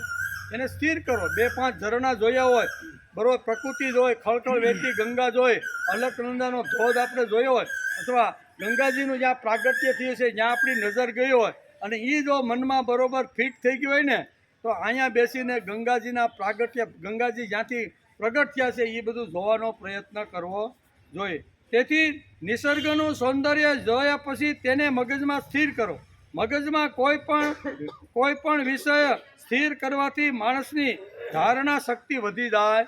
એને સ્થિર કરો. 2-5 ઝરણા જોયા હોય, બરોબર, પ્રકૃતિ જોઈ, ખળખળ વહેતી ગંગા જોઈ, અલકનંદાનો ધોધ આપણે જોયો હોય, અથવા ગંગાજીનું જ્યાં પ્રાગટ્ય થયું છે જ્યાં આપણી નજર ગઈ હોય અને એ જો મનમાં બરોબર ફિટ થઈ ગયું હોય ને તો અહીંયા બેસીને ગંગાજીના પ્રાગટ્ય, ગંગાજી જ્યાંથી પ્રગટ થયા છે એ બધું જોવાનો પ્રયત્ન કરવો જોઈએ. તેથી નિસર્ગનું સૌંદર્ય જોયા પછી તેને મગજમાં સ્થિર કરો. મગજમાં કોઈ પણ વિષય સ્થિર કરવાથી માણસની ધારણા શક્તિ વધી જાય.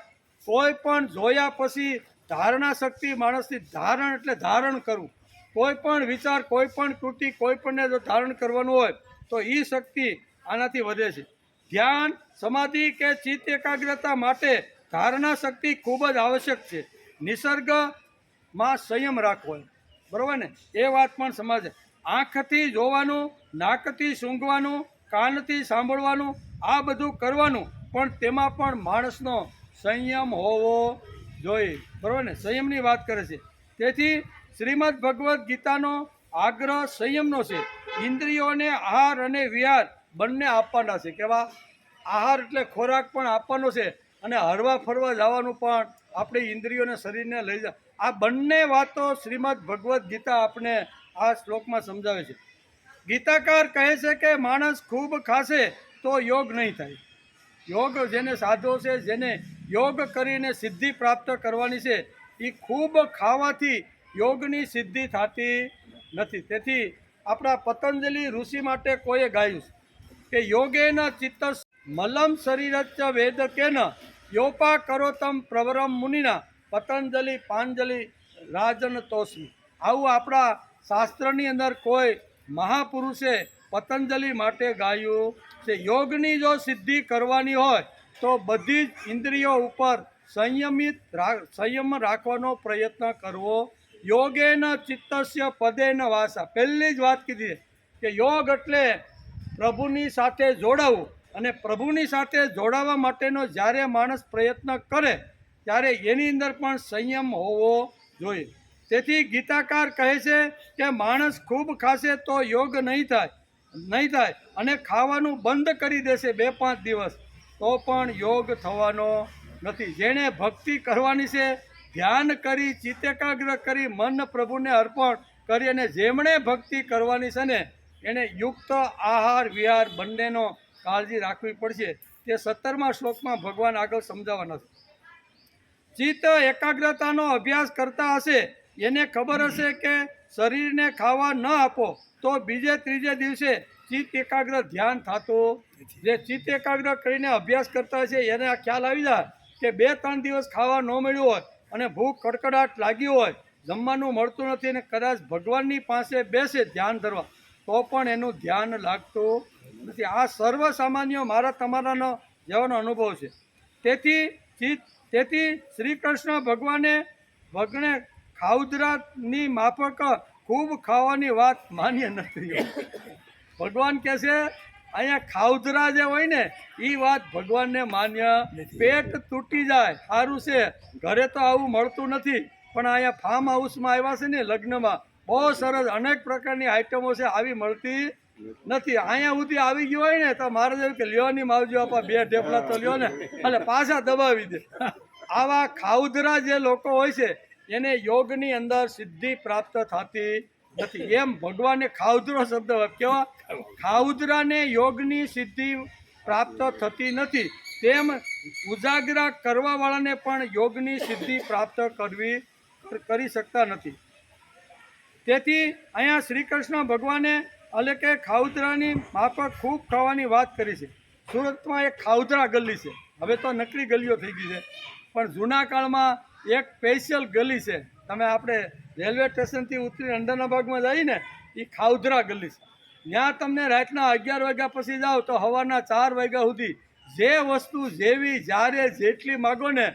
કોઈ પણ જોયા પછી ધારણા શક્તિ માણસની, ધારણ એટલે ધારણ કરવું. કોઈ પણ વિચાર, કોઈ પણ કૃતિ, કોઈ પણને જો ધારણ કરવાનું હોય તો એ શક્તિ આનાથી વધે છે. ધ્યાન, સમાધિ કે ચિત્ત એકાગ્રતા માટે ધારણા શક્તિ ખૂબ જ આવશ્યક છે. નિસર્ગમાં સંયમ રાખવો, બરાબર ને, એ વાત પણ સમજે. આંખથી જોવાનું, નાકથી સૂંઘવાનું, કાનથી સાંભળવાનું, આ બધું કરવાનું, પણ તેમાં પણ માણસનો સંયમ હોવો જોઈએ, બરાબર ને. સંયમની વાત કરે છે. તેથી શ્રીમદ ભગવદ્ ગીતાનો આગ્રહ સંયમનો છે. ઇન્દ્રિયોને આહાર અને વિહાર બંને આપવાના છે. કેવા? આહાર એટલે ખોરાક પણ આપવાનો છે અને હરવા ફરવા જવાનું પણ આપણે ઇન્દ્રિયોને, શરીરને લઈ જાય. આ બંને વાતો શ્રીમદ ભગવદ્ ગીતા આપણે આ શ્લોકમાં સમજાવે છે. ગીતાકાર કહે છે કે માણસ ખૂબ ખાશે તો યોગ નહીં થાય. યોગ જેને સાધો છે, જેને યોગ કરીને સિદ્ધિ પ્રાપ્ત કરવાની છે, એ ખૂબ ખાવાથી યોગની સિદ્ધિ થતી નથી. તેથી આપણા પતંજલિ ઋષિ માટે કોઈએ ગાયું કે યોગેન ચિત્ત મલમ શરીરચ વેદ કેન યોપા કરોતમ પ્રવરમ મુનિના પતંજલિ પાંજલિ રાજન તોસ્મી. આવું આપણા શાસ્ત્રની અંદર કોઈ મહાપુરુષે પતંજલિ માટે ગાયું છે. યોગની જો સિદ્ધિ કરવાની હોય તો બધી જ ઇન્દ્રિયો ઉપર સંયમ રાખવાનો પ્રયત્ન કરવો. યોગેન ચિત્તસ્ય પદેન વાસા. પહેલી જ વાત કીધી કે યોગ એટલે પ્રભુની સાથે જોડાવું, અને પ્રભુની સાથે જોડાવા માટેનો જ્યારે માણસ પ્રયત્ન કરે ત્યારે એની અંદર પણ સંયમ હોવો જોઈએ. તેથી ગીતાકાર કહે છે કે માણસ ખૂબ ખાશે તો યોગ નહીં થાય અને ખાવાનું બંધ કરી દેશે 2-5 દિવસ તો પણ યોગ થવાનો નથી. જેણે ભક્તિ કરવાની છે, ધ્યાન કરી, ચિત્ત એકાગ્ર કરી, મન પ્રભુને અર્પણ કરી અને જેમણે ભક્તિ કરવાની છે ને એને યુક્ત આહાર વિહાર બંનેનો કાળજી રાખવી પડશે. તે 17મા શ્લોકમાં ભગવાન આગળ સમજાવવાના છે. ચિત્ત એકાગ્રતાનો અભ્યાસ કરતા હશે એને ખબર હશે કે શરીરને ખાવા ન આપો તો બીજે-ત્રીજે દિવસે ચિત્ત એકાગ્ર ધ્યાન થતું. જે ચિત્ત એકાગ્ર કરીને અભ્યાસ કરતા હશે એને આ ખ્યાલ આવી જાય કે 2-3 દિવસ ખાવા ન મળ્યું હોય અને ભૂખ કડકડાટ લાગી હોય, જમવાનું મળતું નથી અને કદાચ ભગવાનની પાસે બેસે ધ્યાન ધરવા તો પણ એનું ધ્યાન લાગતું નથી. આ સર્વસામાન્ય મારા તમારાનો જેવાનો અનુભવ છે. તેથી શ્રી કૃષ્ણ ભગવાને ખાઉદરાની માફક ખૂબ ખાવાની વાત માન્ય નથી. ભગવાન કહે છે અહીંયા ખાઉધરા જે હોય ને એ વાત ભગવાનને માન્ય. પેટ તૂટી જાય સારું છે, ઘરે તો આવું મળતું નથી, પણ અહીંયા ફાર્મ હાઉસમાં આવ્યા છે ને લગ્નમાં બહુ સરસ અનેક પ્રકારની આઈટમો છે, આવી મળતી નથી. અહીંયા સુધી આવી ગયું હોય ને તો મારે જેવું કે લ્યો ની માવજો આપા 2 ઢેફલા તો લ્યો ને એટલે પાછા દબાવી દે. આવા ખાઉધરા જે લોકો હોય છે એને યોગની અંદર સિદ્ધિ પ્રાપ્ત થતી નથી. એમ ભગવાને ખાઉધરો શબ્દ કેવા ખાઉધરાને યોગની સિદ્ધિ પ્રાપ્ત થતી નથી, તેમ ઉજાગરા કરવાવાળાને પણ યોગની સિદ્ધિ પ્રાપ્ત કરી શકતા નથી. તેથી અહીંયા શ્રી કૃષ્ણ ભગવાને એટલે કે ખાઉધરાની માફક ખૂબ ખાવાની વાત કરી છે. સુરતમાં એક ખાઉધરા ગલી છે, હવે તો નકલી ગલીઓ થઈ ગઈ છે, પણ જૂના કાળમાં એક સ્પેશિયલ ગલી છે. તમે આપણે રેલવે સ્ટેશનથી ઉતરીને અંદરના ભાગમાં જઈએ ને એ ખાઉધરા ગલી છે. ત્યાં તમને રાતના 11 વાગ્યા પછી જાઓ તો સવારના 4 વાગ્યા સુધી જે વસ્તુ જેવી જ્યારે જેટલી માગો ને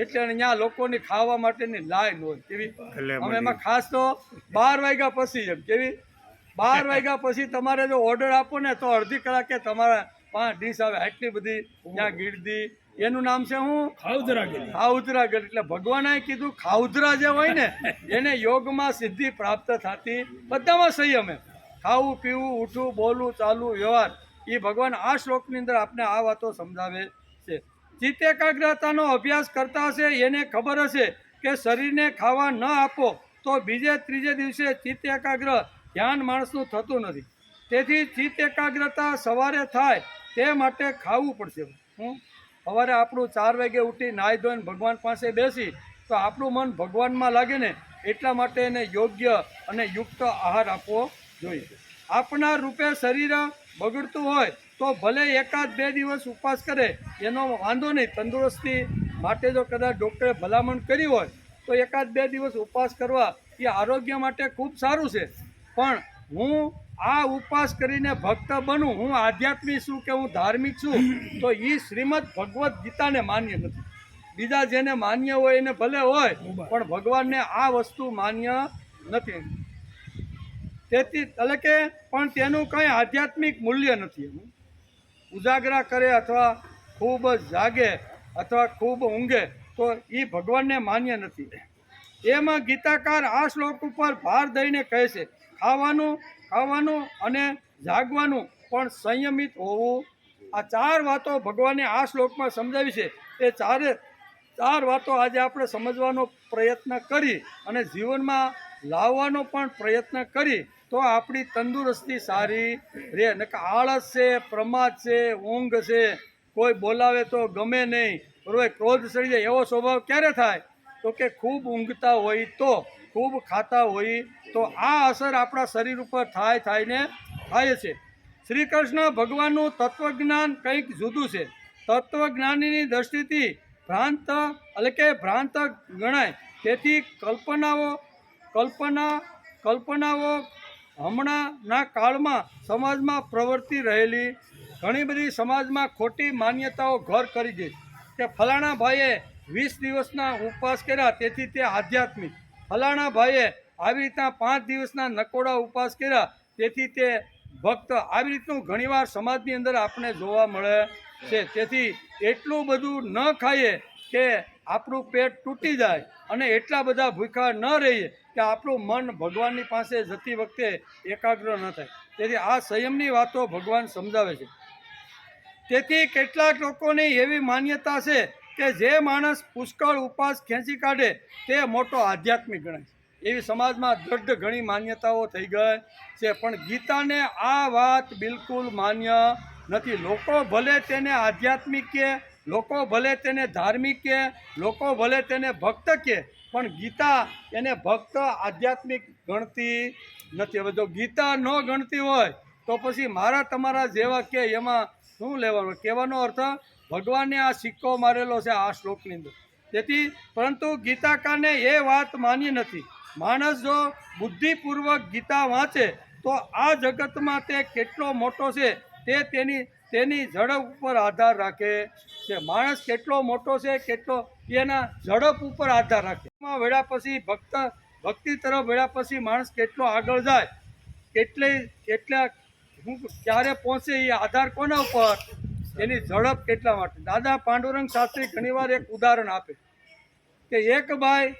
એટલે અહીંયા લોકોની ખાવા માટેની લાઈન હોય. કેવી અમે એમાં ખાસ તો 12 વાગ્યા પછી એમ કેવી 12 વાગ્યા પછી તમારે જો ઓર્ડર આપો ને તો અડધી કલાકે તમારા 5 ડીશ આવે. આટલી બધી ત્યાં ગીરદી, એનું નામ છે શું? ખાઉધરા ગલી. ખાઉધરા ગલી એટલે ભગવાને કીધું ખાઉધરા જે હોય ને એને યોગમાં સિદ્ધિ પ્રાપ્ત થતી. બધામાં સંયમ એમ ખાવું પીવું ઉઠવું બોલવું ચાલવું વ્યવહાર એ ભગવાન આ શ્લોકની અંદર આપણે આ વાતો સમજાવે છે. ચિત્ત એકાગ્રતાનો અભ્યાસ કરતા હશે એને ખબર હશે કે શરીરને ખાવા ન આપો તો બીજે ત્રીજે દિવસે ચિત્ત એકાગ્ર ધ્યાન માણસનું થતું નથી. તેથી ચિત્ત એકાગ્રતા સવારે થાય તે માટે ખાવું પડશે. સવારે આપણું 4 વાગે ઉઠી નાહી ધોઈને ભગવાન પાસે બેસી તો આપણું મન ભગવાનમાં લાગે ને એટલા માટે એને યોગ્ય અને યુક્ત આહાર આપવો જોઈએ. આપના રૂપે શરીર બગડતું હોય તો ભલે 1-2 દિવસ ઉપવાસ કરે એનો વાંધો નહીં. તંદુરસ્તી માટે જો કદાચ ડૉક્ટરે ભલામણ કરી હોય તો 1-2 દિવસ ઉપવાસ કરવા એ આરોગ્ય માટે ખૂબ સારું છે. પણ હું આ ઉપવાસ કરીને ભક્ત બનું, હું આધ્યાત્મિક છું કે હું ધાર્મિક છું, તો એ શ્રીમદ ભગવદ્ ગીતાને માન્ય નથી. બીજા જેને માન્ય હોય એને ભલે હોય, પણ ભગવાનને આ વસ્તુ માન્ય નથી. તેથી એટલે કે પણ તેનું કંઈ આધ્યાત્મિક મૂલ્ય નથી. ઉજાગરા કરે અથવા ખૂબ જાગે અથવા ખૂબ ઊંઘે તો એ ભગવાનને માન્ય નથી. એમાં ગીતાકાર આ શ્લોક ઉપર ભાર દઈને કહે છે ખાવાનું અને જાગવાનું પણ સંયમિત હોવું. આ 4 વાતો ભગવાને આ શ્લોકમાં સમજાવી છે. એ 4 વાતો આજે આપણે સમજવાનો પ્રયત્ન કરી અને જીવનમાં લાવવાનો પણ પ્રયત્ન કરી તો આપણી તંદુરસ્તી સારી રહે. ને કે આળસ છે, પ્રમાદ છે, ઊંઘ છે, કોઈ બોલાવે તો ગમે નહીં, બરાબર, ક્રોધ ચડી જાય એવો સ્વભાવ ક્યારે થાય તો કે ખૂબ ઊંઘતા હોય તો, ખૂબ ખાતા હોય તો આ અસર આપણા શરીર ઉપર થાય છે. શ્રી કૃષ્ણ ભગવાનનું તત્વજ્ઞાન કંઈક જુદું છે. તત્વજ્ઞાનીની દ્રષ્ટિથી ભ્રાંત ગણાય. તેથી કલ્પનાઓ હમણાંના કાળમાં સમાજમાં પ્રવર્તી રહેલી ઘણી બધી સમાજમાં ખોટી માન્યતાઓ ઘર કરી દે કે ફલાણા ભાઈએ 20 દિવસના ઉપવાસ કર્યા તેથી તે આધ્યાત્મિક, ફલાણા ભાઈએ આવી રીતના 5 દિવસના નકોડા ઉપવાસ કર્યા તેથી તે ભક્ત. આવી રીતનું ઘણીવાર સમાજની અંદર આપણે જોવા મળે છે. તેથી એટલું બધું ન ખાઈએ કે આપણું પેટ તૂટી જાય અને એટલા બધા ભૂખ્યા ન રહીએ કે આપણું મન ભગવાનની પાસે જતી વખતે એકાગ્ર ન થાય. તેથી આ સંયમની વાતો ભગવાન સમજાવે છે. તેથી કેટલાક લોકોની એવી માન્યતા છે કે જે માણસ પુષ્કળ ઉપવાસ ખેંચી કાઢે તે મોટો આધ્યાત્મિક ગણાય છે. એવી સમાજમાં દૃઢ ઘણી માન્યતાઓ થઈ ગઈ છે. પણ ગીતાને આ વાત બિલકુલ માન્ય નથી. લોકો ભલે તેને આધ્યાત્મિક કહે, લોકો ભલે તેને ધાર્મિક કહે, લોકો ભલે તેને ભક્ત કહે, પણ ગીતા એને ભક્ત આધ્યાત્મિક ગણતી નથી. હવે જો ગીતા ન ગણતી હોય તો પછી મારા તમારા જેવા કે એમાં શું લેવાનું? કહેવાનો અર્થ ભગવાને આ સિક્કો મારેલો છે આ શ્લોકની અંદર. તેથી પરંતુ ગીતાકારને એ વાત માન્ય નથી. માણસ જો બુદ્ધિપૂર્વક ગીતા વાંચે તો આ જગતમાં તે કેટલો મોટો છે તે તેની ઝડપ ઉપર આધાર રાખે છે. માણસ કેટલો મોટો છે કેટલો એના ઝડપ ઉપર આધાર રાખે. વેળા પછી ભક્તિ તરફ વેળા પછી માણસ કેટલો આગળ જાય, કેટલા હું ક્યારે પહોંચે એ આધાર કોના ઉપર, એની ઝડપ કેટલા માટે. દાદા પાંડુરંગ શાસ્ત્રી ઘણીવાર એક ઉદાહરણ આપે કે એક ભાઈ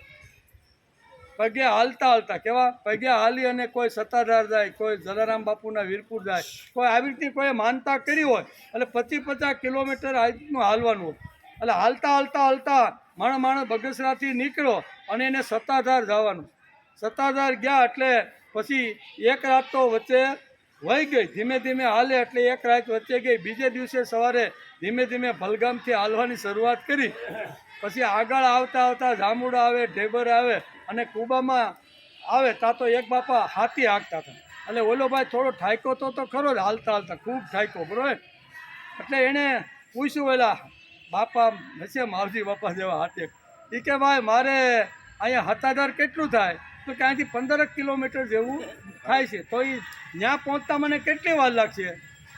પગે હાલતા હાલતા, કેવા પગે હાલી અને કોઈ સત્તાધાર જાય, કોઈ જલારામ બાપુના વીરપુર જાય, કોઈ આવી રીતની કોઈ માનતા કરી હોય એટલે 50-50 કિલોમીટર આ રીતનું હાલવાનું હોય. એટલે હાલતા હાલતા હાલતા માણસ બગસરાથી નીકળ્યો અને એને સત્તાધાર જવાનું. સત્તાધાર ગયા એટલે પછી એક રાત તો વચ્ચે વહી ગઈ, ધીમે ધીમે હાલે એટલે એક રાત વચ્ચે ગઈ. બીજે દિવસે સવારે ધીમે ધીમે ભલગામથી હાલવાની શરૂઆત કરી. પછી આગળ આવતા આવતા જામુડા આવે, ઢેબર આવે અને કુબામાં આવે ત્યાં તો એક બાપા હાથી હાંકતા હતા. એટલે ઓલો ભાઈ થોડો ઠાયકો તો ખરો જ, હાલતા હાલતા ખૂબ ઠાયકો બરોબર. એટલે એણે પૂછ્યું ઓલા બાપા હશે માવજી બાપા જેવા હાથે, એ કે ભાઈ મારે અહીંયા હતાધાર કેટલું થાય? તો કે અહીંથી 15 કિલોમીટર જેવું થાય છે, તો એ ત્યાં પહોંચતા મને કેટલી વાર લાગશે?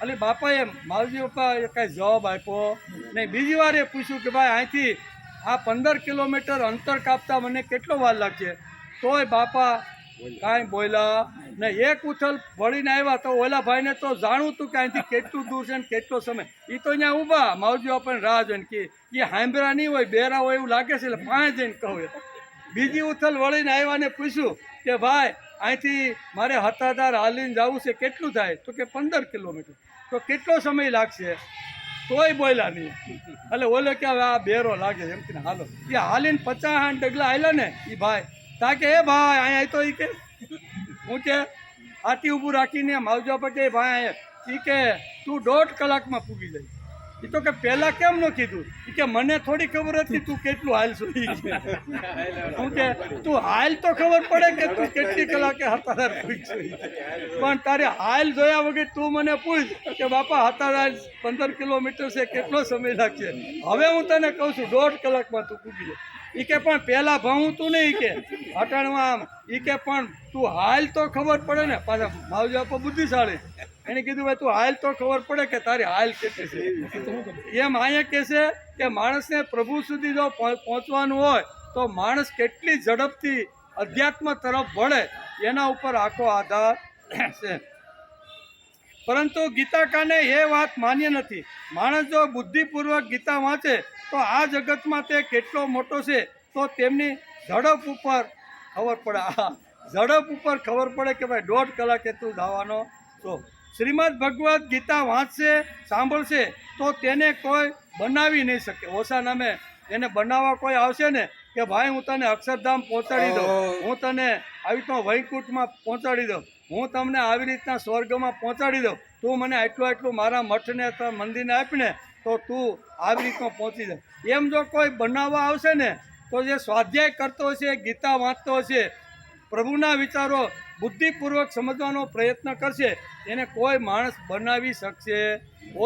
એટલે બાપાએ માવજી બાપા કાંઈ જવાબ આપ્યો નહીં. બીજી વાર એ પૂછ્યું કે ભાઈ અહીંથી આ 15 કિલોમીટર અંતર કાપતા મને કેટલો વાર લાગશે? તોય બાપા કાંઈ બોલ્યા ને. એક ઉથલ વળીને આવ્યા તો ઓલા ભાઈને તો જાણવું હતું કે અહીંથી કેટલું દૂર છે ને કેટલો સમય. એ તો અહીંયા ઊભા માવજી બાપાને રાહ જોઈને કે એ હાંભરા નહીં હોય, બેરા હોય એવું લાગે છે એટલે પાંચ જઈને કહું. બીજી ઉથલ વળીને આવ્યા ને પૂછ્યું કે ભાઈ અહીંથી મારે હતાધાર હાલીને જવું છે, કેટલું થાય? તો કે 15 કિલોમીટર. તો કેટલો સમય લાગશે? તોય બોલ્યા નહીં. એટલે ઓલે કે હવે આ બેરો લાગે એમ કે હાલો. એ હાલીને 50 ડગલા હાલ્યા ને એ ભાઈ તા કે એ ભાઈ અહીંયા તો એ કે હું કે હાથી ઊભું રાખીને માવજો પર કે ભાઈ અહીંયા એ કે તું 1.5 કલાકમાં પૂગી જાય. એ તો કે પહેલાં કેમ ન કીધું? એ કે મને થોડી ખબર હતી તું કેટલું હાલશું. હું કે તું હાલ તો ખબર પડે કે તું કેટલી કલાકે હતાધાર પૂછશું, પણ તારે હાલ જોયા વગર તું મને પૂછ કે બાપા હતાધાર 15 કિલોમીટર છે, કેટલો સમય લાગશે? હવે હું તને કહું છું 1.5 કલાકમાં તું પૂગી જાય. એ કે પણ પહેલાં ભાવું તું નહીં કે હટાણમાં આમ. એ કે પણ તું હાલ તો ખબર પડે ને. પાછા માવજી બાપા બુદ્ધિશાળી, એને કીધું ભાઈ તું હાલ તો ખબર પડે કે તારી હાલ કેટલી છે. એમ અહીંયા કહે છે કે માણસને પ્રભુ સુધી જો પહોંચવાનું હોય તો માણસ કેટલી ઝડપથી અધ્યાત્મ તરફ વળે એના ઉપર આખો આધાર છે. પરંતુ ગીતાકાને એ વાત માન્ય નથી. માણસ જો બુદ્ધિપૂર્વક ગીતા વાંચે તો આ જગતમાં તે કેટલો મોટો છે તો તેમની ઝડપ ઉપર ખબર પડે. ઝડપ ઉપર ખબર પડે કે ભાઈ 1.5 કલાકે તું જવાનો છો. શ્રીમદ ભગવદ્ ગીતા વાંચશે, સાંભળશે તો તેને કોઈ બનાવી નહીં શકે. ઓછા નામે એને બનાવવા કોઈ આવશે ને કે ભાઈ હું તને અક્ષરધામ પહોંચાડી દઉં, હું તને આવી રીતના વૈકુંઠમાં પહોંચાડી દઉં, હું તમને આવી રીતના સ્વર્ગમાં પહોંચાડી દઉં, તું મને આટલું મારા મઠને મંદિરને આપીને તો તું આવી રીતના પહોંચી જાય. એમ જો કોઈ બનાવવા આવશે ને તો જે સ્વાધ્યાય કરતો હશે, ગીતા વાંચતો હશે, પ્રભુના વિચારો બુદ્ધિપૂર્વક સમજવાનો પ્રયત્ન કરશે, એને કોઈ માણસ બનાવી શકશે.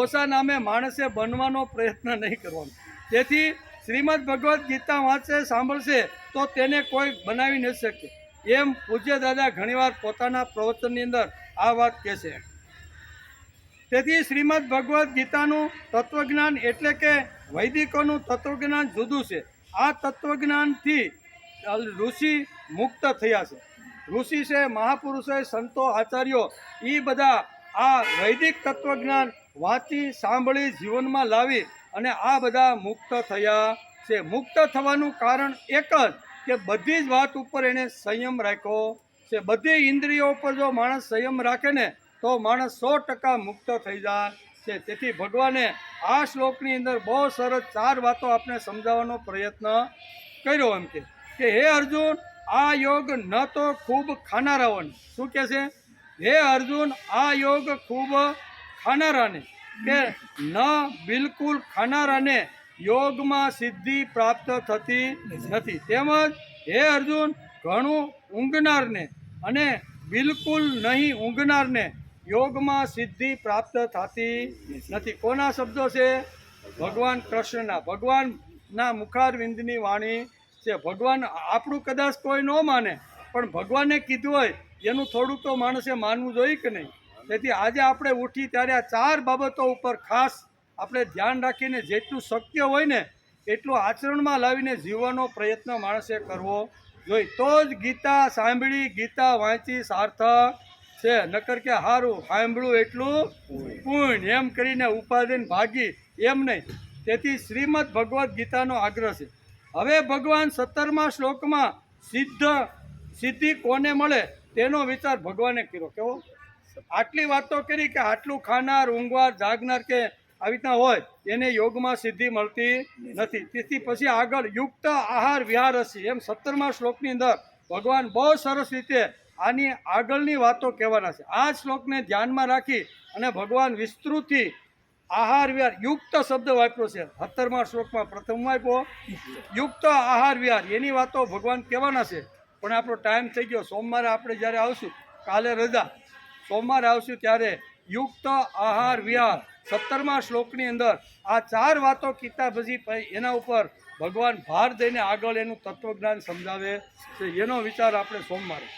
ઓછા નામે માણસે બનવાનો પ્રયત્ન નહીં કરવાનો. તેથી શ્રીમદ ભગવદ્ ગીતા વાંચશે, સાંભળશે તો તેને કોઈ બનાવી નથી શકે. એમ પૂજ્ય દાદા ઘણીવાર પોતાના પ્રવચનની અંદર આ વાત કહે છે. તેથી શ્રીમદ ભગવદ્ ગીતાનું તત્વજ્ઞાન એટલે કે વૈદિકોનું તત્વજ્ઞાન જુદું છે. આ તત્વજ્ઞાનથી ઋષિ મુક્ત થયા છે. ઋષિ છે, મહાપુરુષો, સંતો, આચાર્યો, એ બધા આ વૈદિક તત્વજ્ઞાન વાંચી સાંભળી જીવનમાં લાવી અને આ બધા મુક્ત થયા છે. મુક્ત થવાનું કારણ એક જ કે બધી જ વાત ઉપર એણે સંયમ રાખ્યો છે. બધી ઇન્દ્રિયો ઉપર જો માણસ સંયમ રાખે ને તો માણસ 100% મુક્ત થઈ જાય છે. તેથી ભગવાને આ શ્લોકની અંદર બહુ સરસ 4 વાતો આપણે સમજાવવાનો પ્રયત્ન કર્યો. એમ કે હે અર્જુન, આ યોગ ન તો ખૂબ ખાનારાઓને, શું કહે છે? હે અર્જુન, આ યોગ ખૂબ ખાનારાને કે ન બિલકુલ ખાનારાને યોગમાં સિદ્ધિ પ્રાપ્ત થતી નથી. તેમજ હે અર્જુન, ઘણું ઊંઘનારને અને બિલકુલ નહીં ઊંઘનારને યોગમાં સિદ્ધિ પ્રાપ્ત થતી નથી. કોના શબ્દો છે? ભગવાન કૃષ્ણના, ભગવાનના મુખારવિંદની વાણી છે. ભગવાન આપણું કદાચ કોઈ ન માને પણ ભગવાને કીધું હોય એનું થોડુંક તો માણસે માનવું જોઈએ કે નહીં? તેથી આજે આપણે ઉઠી ત્યારે આ 4 બાબતો ઉપર ખાસ આપણે ધ્યાન રાખીને જેટલું શક્ય હોય ને એટલું આચરણમાં લાવીને જીવવાનો પ્રયત્ન માણસે કરવો જોઈએ. તો જ ગીતા સાંભળી, ગીતા વાંચી સાર્થક છે, નકર કે હારું સાંભળું એટલું પુણ્ય એમ કરીને ઉપાધિને ભાગી એમ નહીં. તેથી શ્રીમદ ભગવદ્ ગીતાનો આગ્રહ છે. હવે ભગવાન 17મા શ્લોકમાં સિદ્ધિ કોને મળે તેનો વિચાર ભગવાને કર્યો. કેવો આટલી વાતો કરી કે આટલું ખાનાર, ઊંઘવાર, જાગનાર કે આવી રીતના હોય એને યોગમાં સિદ્ધિ મળતી નથી. તેથી પછી આગળ યુક્ત આહાર વિહાર હશે એમ 17મા શ્લોકની અંદર ભગવાન બહુ સરસ રીતે આની આગળની વાતો કહેવાના છે. આ શ્લોકને ધ્યાનમાં રાખી અને ભગવાન વિસ્તૃતથી આહાર વિહાર યુક્ત શબ્દ વાપર્યો છે. 17મા શ્લોકમાં પ્રથમ આપ્યો યુક્ત આહાર વિહાર, એની વાતો ભગવાન કહેવાના છે. પણ આપણો ટાઈમ થઈ ગયો. સોમવારે આપણે જ્યારે આવશું, કાલે રજા, સોમવારે આવશું ત્યારે યુક્ત આહાર વિહાર 17મા શ્લોકની અંદર આ 4 વાતો કીધા પછી એના ઉપર ભગવાન ભાર દઈને આગળ એનું તત્વજ્ઞાન સમજાવે છે. એનો વિચાર આપણે સોમવારે